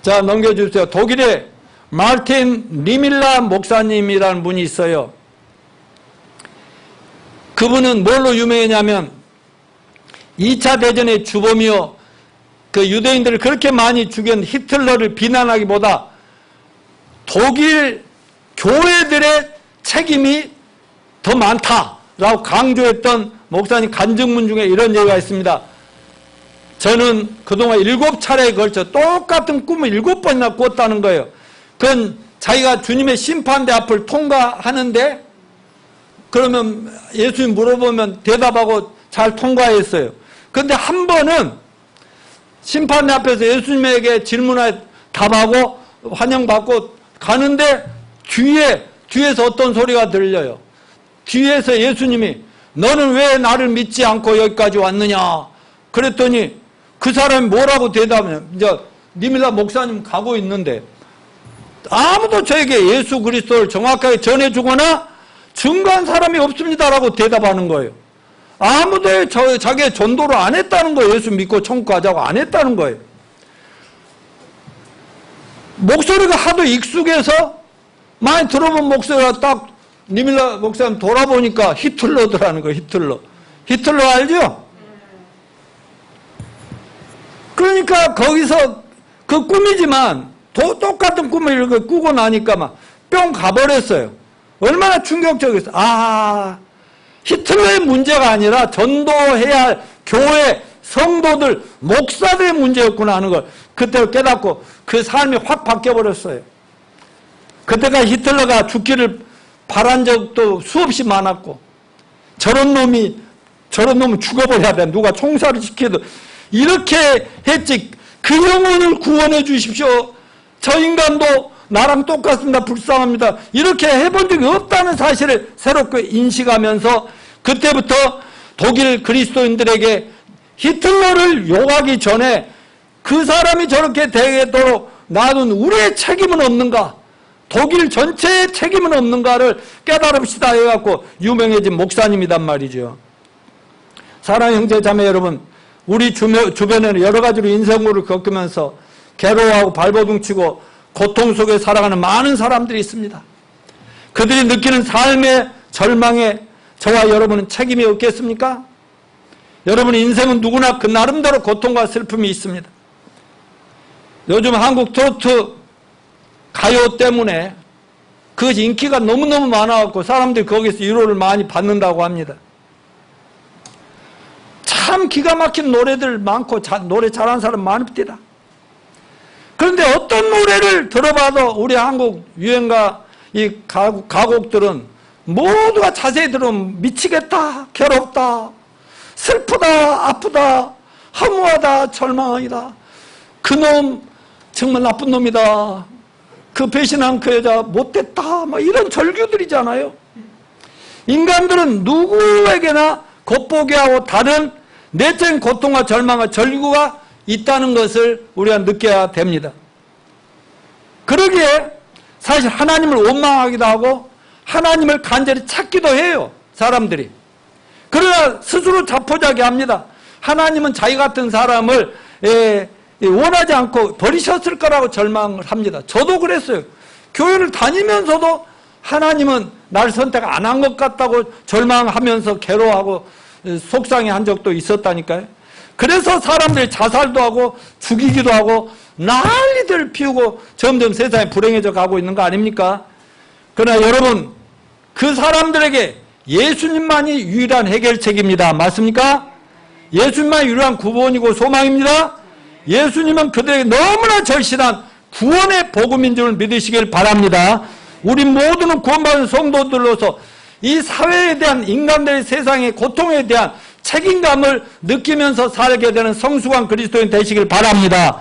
자, 넘겨주세요. 독일에 마르틴 리밀라 목사님이라는 분이 있어요. 그분은 뭘로 유명했냐면 2차 대전의 주범이요, 그 유대인들을 그렇게 많이 죽인 히틀러를 비난하기보다 독일 교회들의 책임이 더 많다라고 강조했던 목사님 간증문 중에 이런 얘기가 있습니다. 저는 그동안 7차례에 걸쳐 똑같은 꿈을 7번이나 꿨다는 거예요. 그건 자기가 주님의 심판대 앞을 통과하는데 그러면 예수님 물어보면 대답하고 잘 통과했어요. 그런데 한 번은 심판대 앞에서 예수님에게 질문에 답하고 환영받고 가는데 뒤에서 어떤 소리가 들려요. 뒤에서 예수님이 너는 왜 나를 믿지 않고 여기까지 왔느냐. 그랬더니 그 사람이 뭐라고 대답하냐. 이제 니밀라 목사님 가고 있는데 아무도 저에게 예수 그리스도를 정확하게 전해주거나 증거한 사람이 없습니다라고 대답하는 거예요. 아무도 자기의 전도를 안 했다는 거예요. 예수 믿고 천국 가자고 안 했다는 거예요. 목소리가 하도 익숙해서 많이 들어본 목소리가 딱 니밀라 목사님 돌아보니까 히틀러더라는 거예요. 히틀러 알죠? 그러니까 거기서 그 꿈이지만 똑같은 꿈을 이렇게 꾸고 나니까 막 뿅 가버렸어요. 얼마나 충격적이었어요. 아, 히틀러의 문제가 아니라 전도해야 할 교회, 성도들, 목사들의 문제였구나 하는 걸 그때 깨닫고 그 삶이 확 바뀌어버렸어요. 그때가 히틀러가 죽기를 바란 적도 수없이 많았고 저런 놈은 죽어버려야 돼. 누가 총살을 시켜도 이렇게 했지. 그 영혼을 구원해 주십시오. 저 인간도 나랑 똑같습니다. 불쌍합니다. 이렇게 해본 적이 없다는 사실을 새롭게 인식하면서 그때부터 독일 그리스도인들에게 히틀러를 욕하기 전에 그 사람이 저렇게 되도록 놔둔 우리의 책임은 없는가? 독일 전체의 책임은 없는가를 깨달읍시다 해갖고 유명해진 목사님이단 말이죠. 사랑하는 형제 자매 여러분, 우리 주변에는 여러 가지로 인생고를 겪으면서 괴로워하고 발버둥 치고 고통 속에 살아가는 많은 사람들이 있습니다. 그들이 느끼는 삶의 절망에 저와 여러분은 책임이 없겠습니까? 여러분의 인생은 누구나 그 나름대로 고통과 슬픔이 있습니다. 요즘 한국 트로트 가요 때문에 그것이 인기가 너무너무 많아갖고 사람들이 거기서 위로를 많이 받는다고 합니다. 참 기가 막힌 노래들 많고 노래 잘하는 사람 많습니다. 그런데 어떤 노래를 들어봐도 우리 한국 유행가 이 가곡들은 모두가 자세히 들으면 미치겠다, 괴롭다, 슬프다, 아프다, 허무하다, 절망이다. 그놈 정말 나쁜 놈이다. 그 배신한 그 여자 못됐다. 막 이런 절규들이잖아요. 인간들은 누구에게나 겉보기하고 다른 내적인 고통과 절망과 절규가 있다는 것을 우리가 느껴야 됩니다. 그러기에 사실 하나님을 원망하기도 하고 하나님을 간절히 찾기도 해요. 사람들이. 그러나 스스로 자포자기 합니다. 하나님은 자기 같은 사람을 원하지 않고 버리셨을 거라고 절망을 합니다. 저도 그랬어요. 교회를 다니면서도 하나님은 나를 선택 안 한 것 같다고 절망하면서 괴로워하고 속상해한 적도 있었다니까요. 그래서 사람들이 자살도 하고 죽이기도 하고 난리들 피우고 점점 세상이 불행해져 가고 있는 거 아닙니까? 그러나 여러분, 그 사람들에게 예수님만이 유일한 해결책입니다. 맞습니까? 예수님만이 유일한 구원이고 소망입니다. 예수님은 그들에게 너무나 절실한 구원의 복음인 줄 믿으시길 바랍니다. 우리 모두는 구원받은 성도들로서 이 사회에 대한 인간들의 세상의 고통에 대한 책임감을 느끼면서 살게 되는 성숙한 그리스도인 되시길 바랍니다.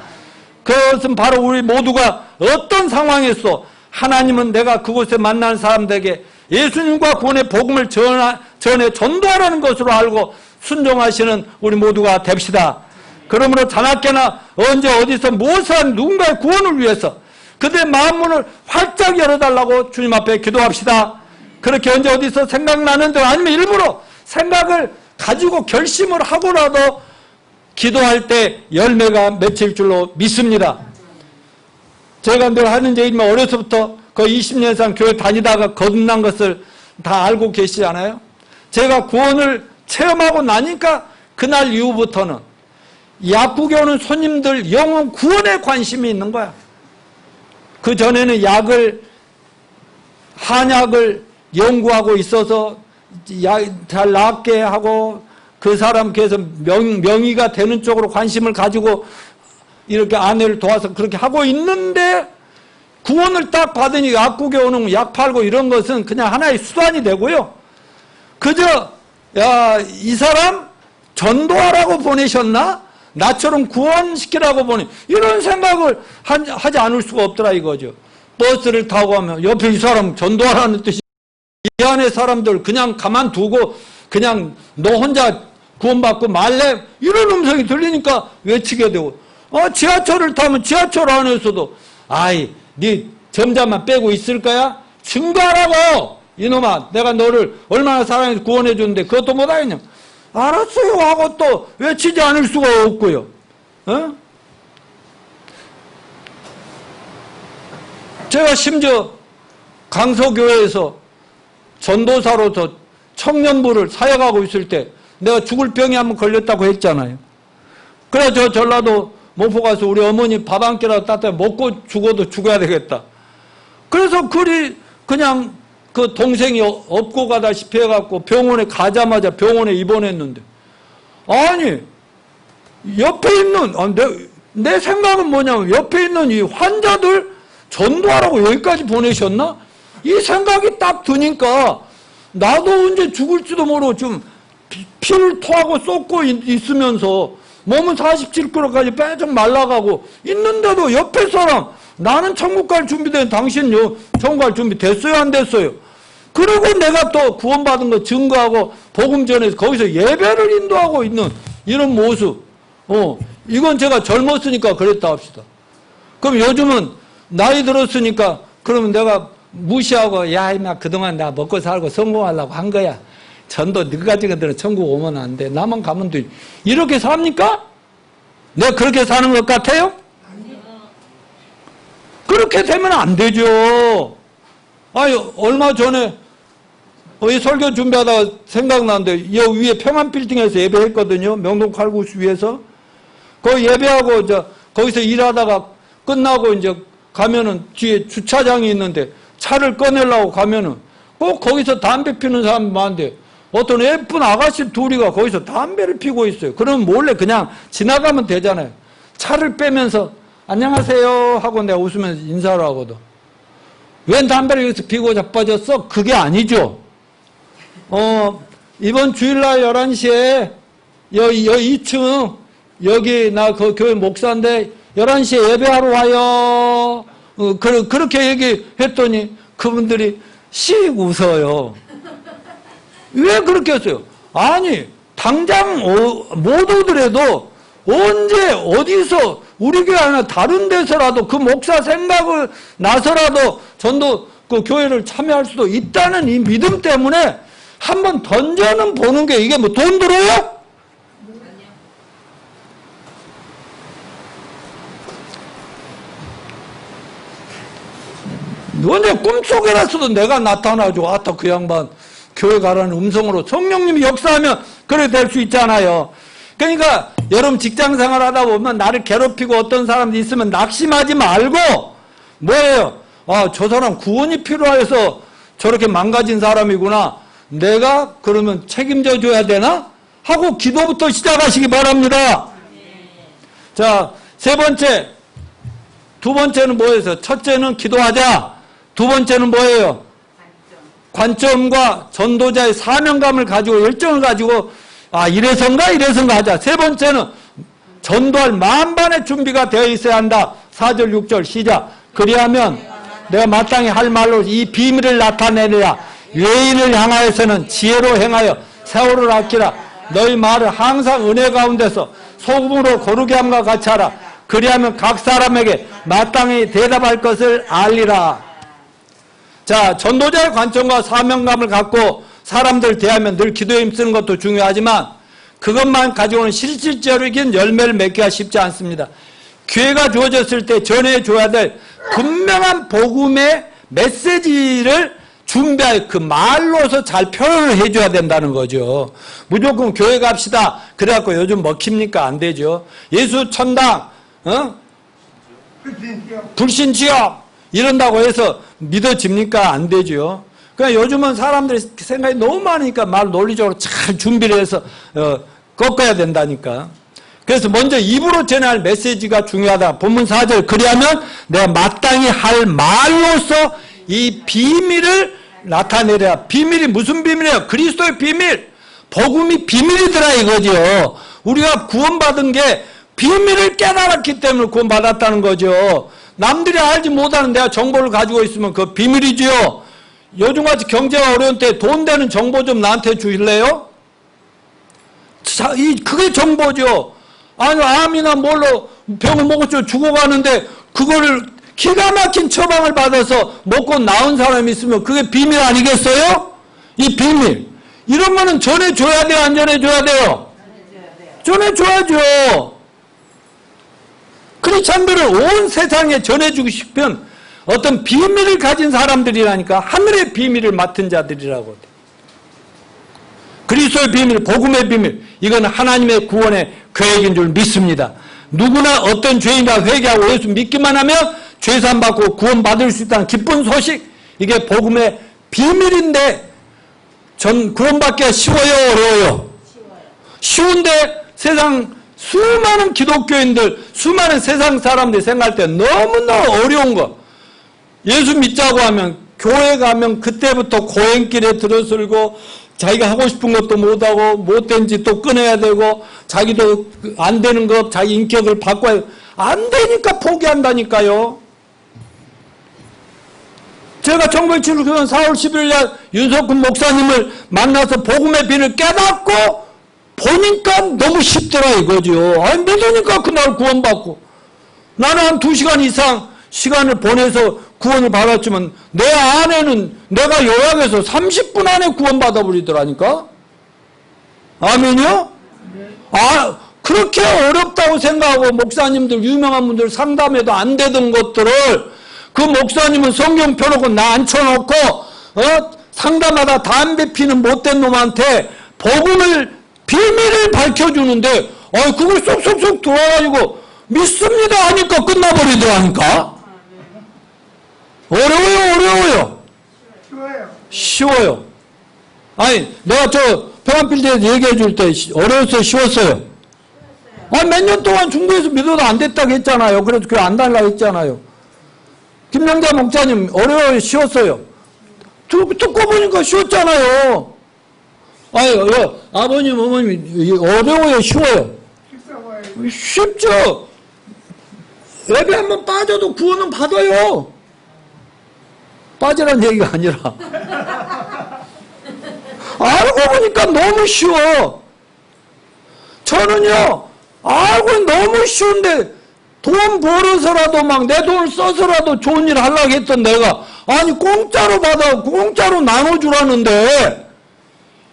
그것은 바로 우리 모두가 어떤 상황에서 하나님은 내가 그곳에 만나는 사람들에게 예수님과 구원의 복음을 전해 전도하라는 것으로 알고 순종하시는 우리 모두가 됩시다. 그러므로 자나깨나 언제 어디서 무엇을 누군가의 구원을 위해서 그들의 마음문을 활짝 열어달라고 주님 앞에 기도합시다. 그렇게 언제 어디서 생각나는 대로 아니면 일부러 생각을 가지고 결심을 하고라도 기도할 때 열매가 맺힐 줄로 믿습니다. 제가 늘 하는 얘기지만 어려서부터 거의 20년 이상 교회 다니다가 거듭난 것을 다 알고 계시지 않아요? 제가 구원을 체험하고 나니까 그날 이후부터는 약국에 오는 손님들 영혼 구원에 관심이 있는 거야. 그 전에는 한약을 연구하고 있어서 잘 낫게 하고 그 사람께서 명의가 되는 쪽으로 관심을 가지고 이렇게 아내를 도와서 그렇게 하고 있는데 구원을 딱 받으니 약국에 오는 약 팔고 이런 것은 그냥 하나의 수단이 되고요. 그저 이 사람 전도하라고 보내셨나? 나처럼 구원시키라고 보니 이런 생각을 하지 않을 수가 없더라 이거죠. 버스를 타고 가면 옆에 이 사람 전도하라는 뜻이 이 안에 사람들 그냥 가만두고 그냥 너 혼자 구원받고 말래 이런 음성이 들리니까 외치게 되고 지하철을 타면 지하철 안에서도 아이 네 점자만 빼고 있을 거야? 증거하라고 이놈아 내가 너를 얼마나 사랑해서 구원해 줬는데 그것도 못하겠냐 알았어요 하고 또 외치지 않을 수가 없고요. 제가 심지어 강서교회에서 전도사로서 청년부를 사역하고 있을 때 내가 죽을 병이 한번 걸렸다고 했잖아요. 그래 저 전라도 목포 가서 우리 어머니 밥 한 끼라도 따뜻하게 먹고 죽어도 죽어야 되겠다. 그래서 그냥 그 동생이 업고 가다시피 해갖고 병원에 가자마자 병원에 입원했는데 아니 옆에 있는 내 생각은 뭐냐면 옆에 있는 이 환자들 전도하라고 여기까지 보내셨나? 이 생각이 딱 드니까 나도 언제 죽을지도 모르고 좀 피를 토하고 쏟고 있으면서 몸은 47kg까지 빼쩍 말라가고 있는데도 옆에 사람 나는 천국 갈 준비된 당신요 천국 갈 준비 됐어요 안 됐어요? 그리고 내가 또 구원받은 거 증거하고 복음 전해서 거기서 예배를 인도하고 있는 이런 모습 이건 제가 젊었으니까 그랬다 합시다. 그럼 요즘은 나이 들었으니까 그러면 내가 무시하고 야 임마 그동안 나 먹고 살고 성공하려고 한 거야. 전도 너가 지금 들은 천국 오면 안 돼. 나만 가면 돼. 이렇게 삽니까? 내가 그렇게 사는 것 같아요? 아니요. 그렇게 되면 안 되죠. 얼마 전에 이 설교 준비하다가 생각나는데 여기 위에 평안빌딩에서 예배했거든요. 명동 칼국수 위에서. 거기 예배하고 이제 거기서 일하다가 끝나고 이제 가면은 뒤에 주차장이 있는데 차를 꺼내려고 가면은 꼭 거기서 담배 피는 사람이 많은데 어떤 예쁜 아가씨 둘이가 거기서 담배를 피고 있어요. 그러면 몰래 그냥 지나가면 되잖아요. 차를 빼면서 안녕하세요 하고 내가 웃으면서 인사를 하거든. 웬 담배를 여기서 피고 자빠졌어? 그게 아니죠. 이번 주일날 11시에 여기 2층 여기 나 그 교회 목사인데 11시에 예배하러 와요. 그렇게 얘기했더니 그분들이 씩 웃어요. 왜 그렇게 했어요? 아니 당장 못 오더라도 언제 어디서 우리 교회 아니라 다른 데서라도 그 목사 생각을 나서라도 전도 그 교회를 참여할 수도 있다는 이 믿음 때문에 한번 던져는 보는 게 이게 뭐 돈 들어요? 언제 꿈속에라서도 내가 나타나죠. 아따 그 양반 교회 가라는 음성으로 성령님이 역사하면 그래 될 수 있잖아요. 그러니까 여러분 직장생활 하다 보면 나를 괴롭히고 어떤 사람이 있으면 낙심하지 말고 뭐예요? 저 사람 구원이 필요해서 저렇게 망가진 사람이구나. 내가 그러면 책임져 줘야 되나? 하고 기도부터 시작하시기 바랍니다. 자, 두 번째는 뭐예요? 첫째는 기도하자. 두 번째는 뭐예요? 관점과 전도자의 사명감을 가지고 열정을 가지고 이래선가 하자. 세 번째는 전도할 만반의 준비가 되어 있어야 한다. 4절 6절 시작. 그리하면 내가 마땅히 할 말로 이 비밀을 나타내리라. 외인을 향하여서는 지혜로 행하여 세월을 아끼라. 너희 말을 항상 은혜 가운데서 소금으로 고르게 함과 같이 하라. 그리하면 각 사람에게 마땅히 대답할 것을 알리라. 자, 전도자의 관점과 사명감을 갖고 사람들 대하면 늘 기도에 힘쓰는 것도 중요하지만 그것만 가지고는 실질적인 열매를 맺기가 쉽지 않습니다. 기회가 주어졌을 때 전해줘야 될 분명한 복음의 메시지를 준비할 그 말로서 잘 표현을 해줘야 된다는 거죠. 무조건 교회 갑시다. 그래갖고 요즘 먹힙니까? 안 되죠. 예수 천당, 불신지역 이런다고 해서 믿어집니까? 안 되죠. 그러니까 요즘은 사람들이 생각이 너무 많으니까 말 논리적으로 잘 준비를 해서 꺾어야 된다니까. 그래서 먼저 입으로 전해야 할 메시지가 중요하다. 본문 4절 그리하면 내가 마땅히 할 말로서 이 비밀을 나타내라. 비밀이 무슨 비밀이에요? 그리스도의 비밀. 복음이 비밀이더라 이거죠. 우리가 구원받은 게 비밀을 깨달았기 때문에 구원받았다는 거죠. 남들이 알지 못하는 내가 정보를 가지고 있으면 그 비밀이지요. 요즘같이 경제가 어려운 때 돈 되는 정보 좀 나한테 주실래요? 자, 그게 정보죠. 아니, 암이나 뭘로 병을 먹었죠. 죽어가는데 그거를 기가 막힌 처방을 받아서 먹고 나은 사람이 있으면 그게 비밀 아니겠어요? 이 비밀. 이런 거는 전해줘야 돼요? 안 전해줘야 돼요? 전해줘야죠. 크리스찬들을 온 세상에 전해주고 싶은 어떤 비밀을 가진 사람들이라니까. 하늘의 비밀을 맡은 자들이라고. 그리스도의 비밀, 복음의 비밀, 이건 하나님의 구원의 계획인 줄 믿습니다. 누구나 어떤 죄인이나 회개하고 예수 믿기만 하면 죄산 받고 구원받을 수 있다는 기쁜 소식, 이게 복음의 비밀인데 구원받기가 쉬워요, 어려워요? 쉬운데 세상 수많은 기독교인들, 수많은 세상 사람들이 생각할 때 너무나 어려운 거. 예수 믿자고 하면, 교회 가면 그때부터 고행길에 들어설고 자기가 하고 싶은 것도 못하고 못된 짓도 끊어야 되고 자기도 안 되는 것, 자기 인격을 바꿔야 안 되니까 포기한다니까요. 제가 1979년 4월 11일 날 윤석훈 목사님을 만나서 복음의 비밀을 깨닫고 보니까 너무 쉽더라 이거죠. 아니 믿으니까 그날 구원받고. 나는 한 2시간 이상 시간을 보내서 구원을 받았지만 내 아내는 내가 요약해서 30분 안에 구원받아 버리더라니까. 아멘이요? 아, 그렇게 어렵다고 생각하고 목사님들, 유명한 분들 상담해도 안 되던 것들을 그 목사님은 성경 펴놓고 나 앉혀놓고 상담하다 담배 피는 못된 놈한테 복음을 비밀을 밝혀주는데 그걸 쏙쏙쏙 들어와가지고 믿습니다 하니까 끝나버리더라니까. 어려워요? 쉬워요. 아니 내가 저 평안필드에서 얘기해 줄 때 어려웠어요, 쉬웠어요? 몇 년 동안 중국에서 믿어도 안 됐다고 했잖아요. 그래서 교회 안 달라고 했잖아요. 김명자 목사님 어려워요, 쉬웠어요? 듣고 보니까 쉬웠잖아요. 아버님, 어머님 어려워요, 쉬워요? 쉽죠. 예배 한번 빠져도 구원은 받아요. 빠지라는 얘기가 아니라 알고 보니까 너무 쉬워. 저는요 알고 너무 쉬운데 돈 벌어서라도 막 내 돈을 써서라도 좋은 일 하려고 했던 내가 아니 공짜로 받아 공짜로 나눠주라는데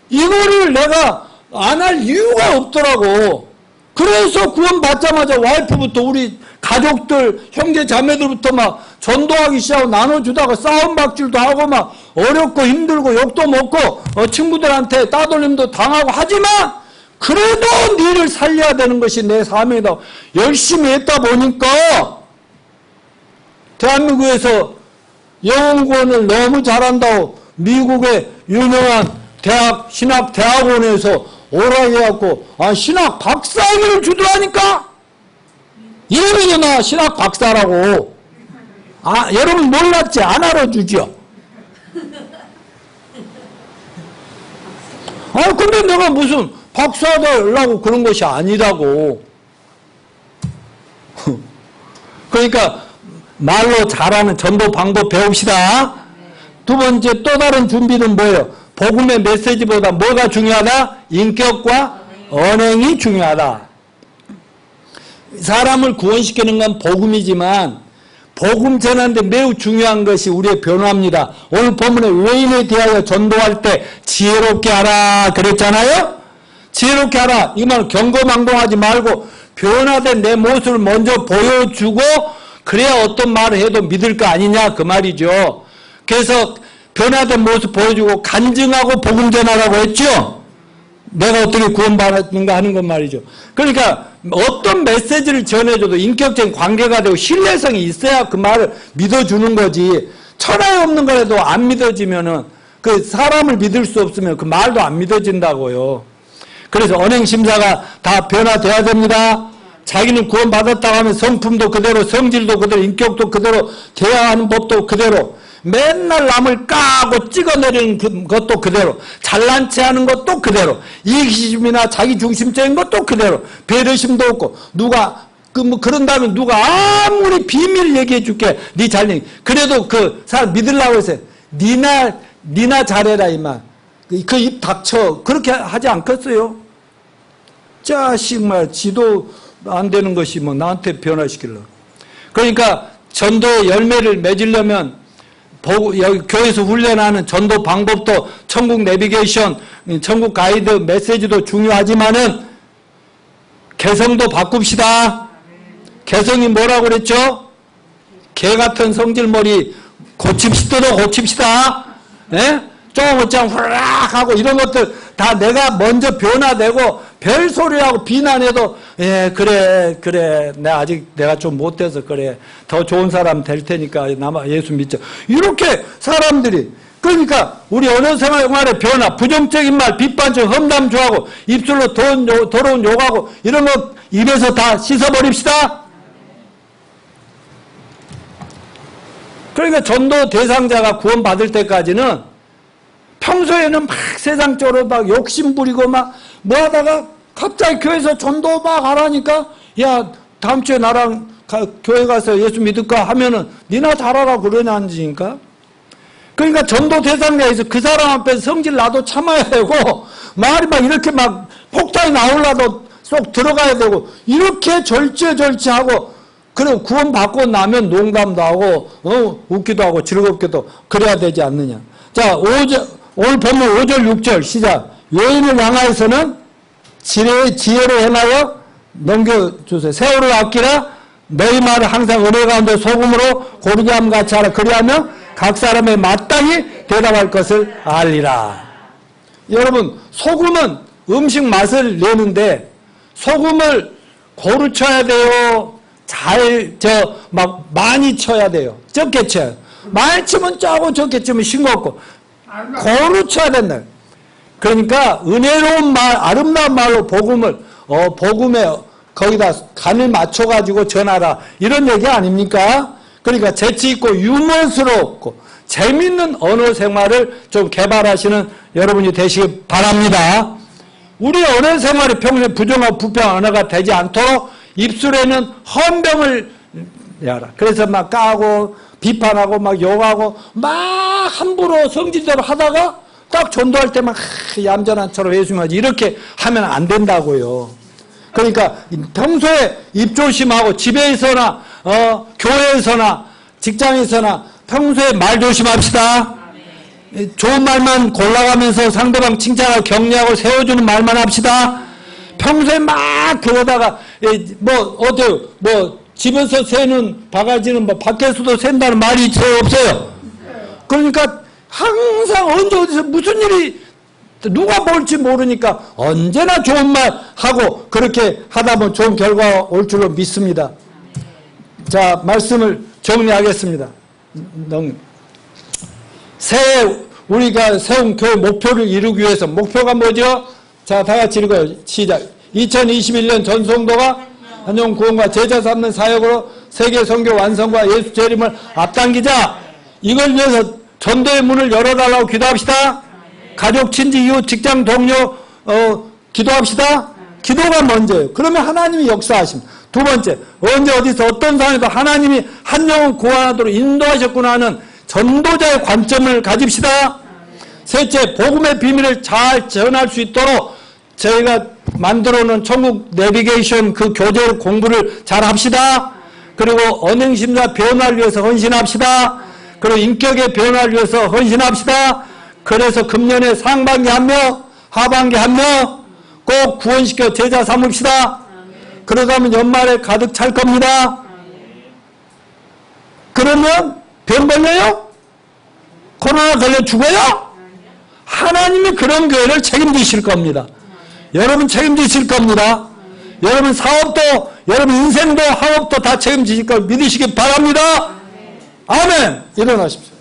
이거를 내가 안 할 이유가 없더라고. 그래서 구원 받자마자 와이프부터 우리 가족들 형제 자매들부터 막 전도하기 시작하고 나눠주다가 싸움박질도 하고 막 어렵고 힘들고 욕도 먹고 친구들한테 따돌림도 당하고 하지만 그래도 니를 살려야 되는 것이 내 사명이다. 열심히 했다 보니까 대한민국에서 영어구원을 너무 잘한다고 미국의 유명한 신학대학원에서 오라고 해갖고 신학 박사학위를 주더라니까. 이름이 나 신학 박사라고. 여러분 몰랐지? 안 알아주죠? 근데 내가 무슨 박사하려고 그런 것이 아니라고. 그러니까 말로 잘하는 전도 방법 배웁시다. 두 번째 또 다른 준비는 뭐예요? 복음의 메시지보다 뭐가 중요하다? 인격과 언행이 중요하다. 사람을 구원시키는 건 복음이지만 복음 전하는데 매우 중요한 것이 우리의 변화입니다. 오늘 본문에 외인에 대하여 전도할 때 지혜롭게 하라 그랬잖아요. 지혜롭게 하라. 이 말은 경거망동하지 말고 변화된 내 모습을 먼저 보여주고 그래야 어떤 말을 해도 믿을 거 아니냐 그 말이죠. 그래서 변화된 모습 보여주고 간증하고 복음 전하라고 했죠. 내가 어떻게 구원받았는가 하는 것 말이죠. 그러니까 어떤 메시지를 전해줘도 인격적인 관계가 되고 신뢰성이 있어야 그 말을 믿어주는 거지. 천하에 없는 거라도 안 믿어지면은 그 사람을 믿을 수 없으면 그 말도 안 믿어진다고요. 그래서 언행심사가 다 변화돼야 됩니다. 자기는 구원받았다고 하면 성품도 그대로, 성질도 그대로, 인격도 그대로, 대화하는 법도 그대로. 맨날 남을 까고 찍어내리는 것도 그대로, 잘난 체 하는 것도 그대로, 이기심이나 자기중심적인 것도 그대로, 배려심도 없고, 누가 그런다면 누가 아무리 비밀 얘기해 줄게, 네 잘난, 그래도 그 사람 믿으려고 해서 니나 잘해라 이만, 그 입 닥쳐, 그렇게 하지 않겠어요? 자식 말, 지도 안 되는 것이 뭐 나한테 변화시키려고. 그러니까 전도의 열매를 맺으려면 여기 교회에서 훈련하는 전도 방법도 천국 내비게이션, 천국 가이드 메시지도 중요하지만은 개성도 바꿉시다. 개성이 뭐라고 그랬죠? 개 같은 성질머리 고칩시다. 예? 조금 어쩌면 후락 하고 이런 것들 다 내가 먼저 변화되고 별소리하고 비난해도 그래 내가 좀 못돼서 그래, 더 좋은 사람 될 테니까 나만 예수 믿죠. 이렇게 사람들이, 그러니까 우리 언어 생활의 변화, 부정적인 말, 비판적 험담 좋아하고 입술로 더러운 욕하고 이런 거 입에서 다 씻어버립시다. 그러니까 전도 대상자가 구원받을 때까지는 평소에는 막 세상적으로 막 욕심 부리고 막 뭐 하다가 갑자기 교회에서 전도 막 하라니까, 야 다음 주에 나랑 교회 가서 예수 믿을까 하면은 니나 잘하라 그러냐니까. 그러니까 전도 대상자에서 그 사람 앞에서 성질 나도 참아야 되고, 말이 막 이렇게 막 폭탄이 나올라도 쏙 들어가야 되고, 이렇게 절제하고, 그리고 구원받고 나면 농담도 하고 웃기도 하고 즐겁게도 그래야 되지 않느냐. 자, 오늘 본문 5절 6절 시작. 여인을 향하여서는 지혜로 행하여 넘겨주세요. 세월을 아끼라. 너희 말을 항상 은혜 가운데 소금으로 고르기함 같이 하라. 그리하면 각 사람의 마땅히 대답할 것을 알리라. 여러분, 소금은 음식 맛을 내는데 소금을 고루 쳐야 돼요? 많이 쳐야 돼요? 적게 쳐야. 많이 치면 짜고 적게 치면 싱겁고 고루 쳐야 된다. 그러니까 은혜로운 말, 아름다운 말로 복음에 거기다 간을 맞춰가지고 전하라, 이런 얘기 아닙니까? 그러니까 재치있고 유머스럽고 재밌는 언어 생활을 좀 개발하시는 여러분이 되시기 바랍니다. 우리 언어 생활이 평소에 부정하고 부패한 언어가 되지 않도록 입술에는 헌병을 내라. 그래서 막 까고 비판하고 막 욕하고 막 함부로 성질대로 하다가 딱 전도할 때 막 얌전한 처럼 예수님하지, 이렇게 하면 안 된다고요. 그러니까 평소에 입 조심하고 집에서나 교회에서나 직장에서나 평소에 말 조심합시다. 좋은 말만 골라가면서 상대방 칭찬하고 격려하고 세워주는 말만 합시다. 평소에 막 그러다가 어때요? 집에서 새는 바가지는 밖에서도 샌다는 말이 있어요, 없어요? 그러니까 항상 언제 어디서 무슨 일이 누가 볼지 모르니까 언제나 좋은 말 하고 그렇게 하다 보면 좋은 결과가 올 줄로 믿습니다. 자, 말씀을 정리하겠습니다. 새해 우리가 세운 교회 목표를 이루기 위해서, 목표가 뭐죠? 자, 다 같이 읽어요. 시작. 2021년 전성도가 한영 구원과 제자 삼는 사역으로 세계 선교 완성과 예수 재림을 앞당기자. 이걸 위해서 전도의 문을 열어달라고 기도합시다. 가족, 친지, 이웃, 직장 동료 기도합시다. 기도가 먼저예요. 그러면 하나님이 역사하십니다. 두 번째, 언제 어디서 어떤 상황에도 하나님이 한 영혼 구원하도록 인도하셨구나 하는 전도자의 관점을 가집시다. 셋째, 복음의 비밀을 잘 전할 수 있도록 저희가 만들어놓은 천국 내비게이션 그 교재 공부를 잘 합시다. 그리고 언행심사 변화를 위해서 헌신합시다. 그리고 인격의 변화를 위해서 헌신합시다. 그래서 금년에 상반기 1명, 하반기 1명 꼭 구원시켜 제자 삼읍시다. 그러다 보면 연말에 가득 찰 겁니다. 그러면 병 걸려요? 코로나 걸려 죽어요? 하나님이 그런 교회를 책임지실 겁니다. 여러분 책임지실 겁니다. 여러분 사업도, 여러분 인생도, 학업도 다 책임지실 걸 믿으시기 바랍니다. 아멘. 일어나십시오.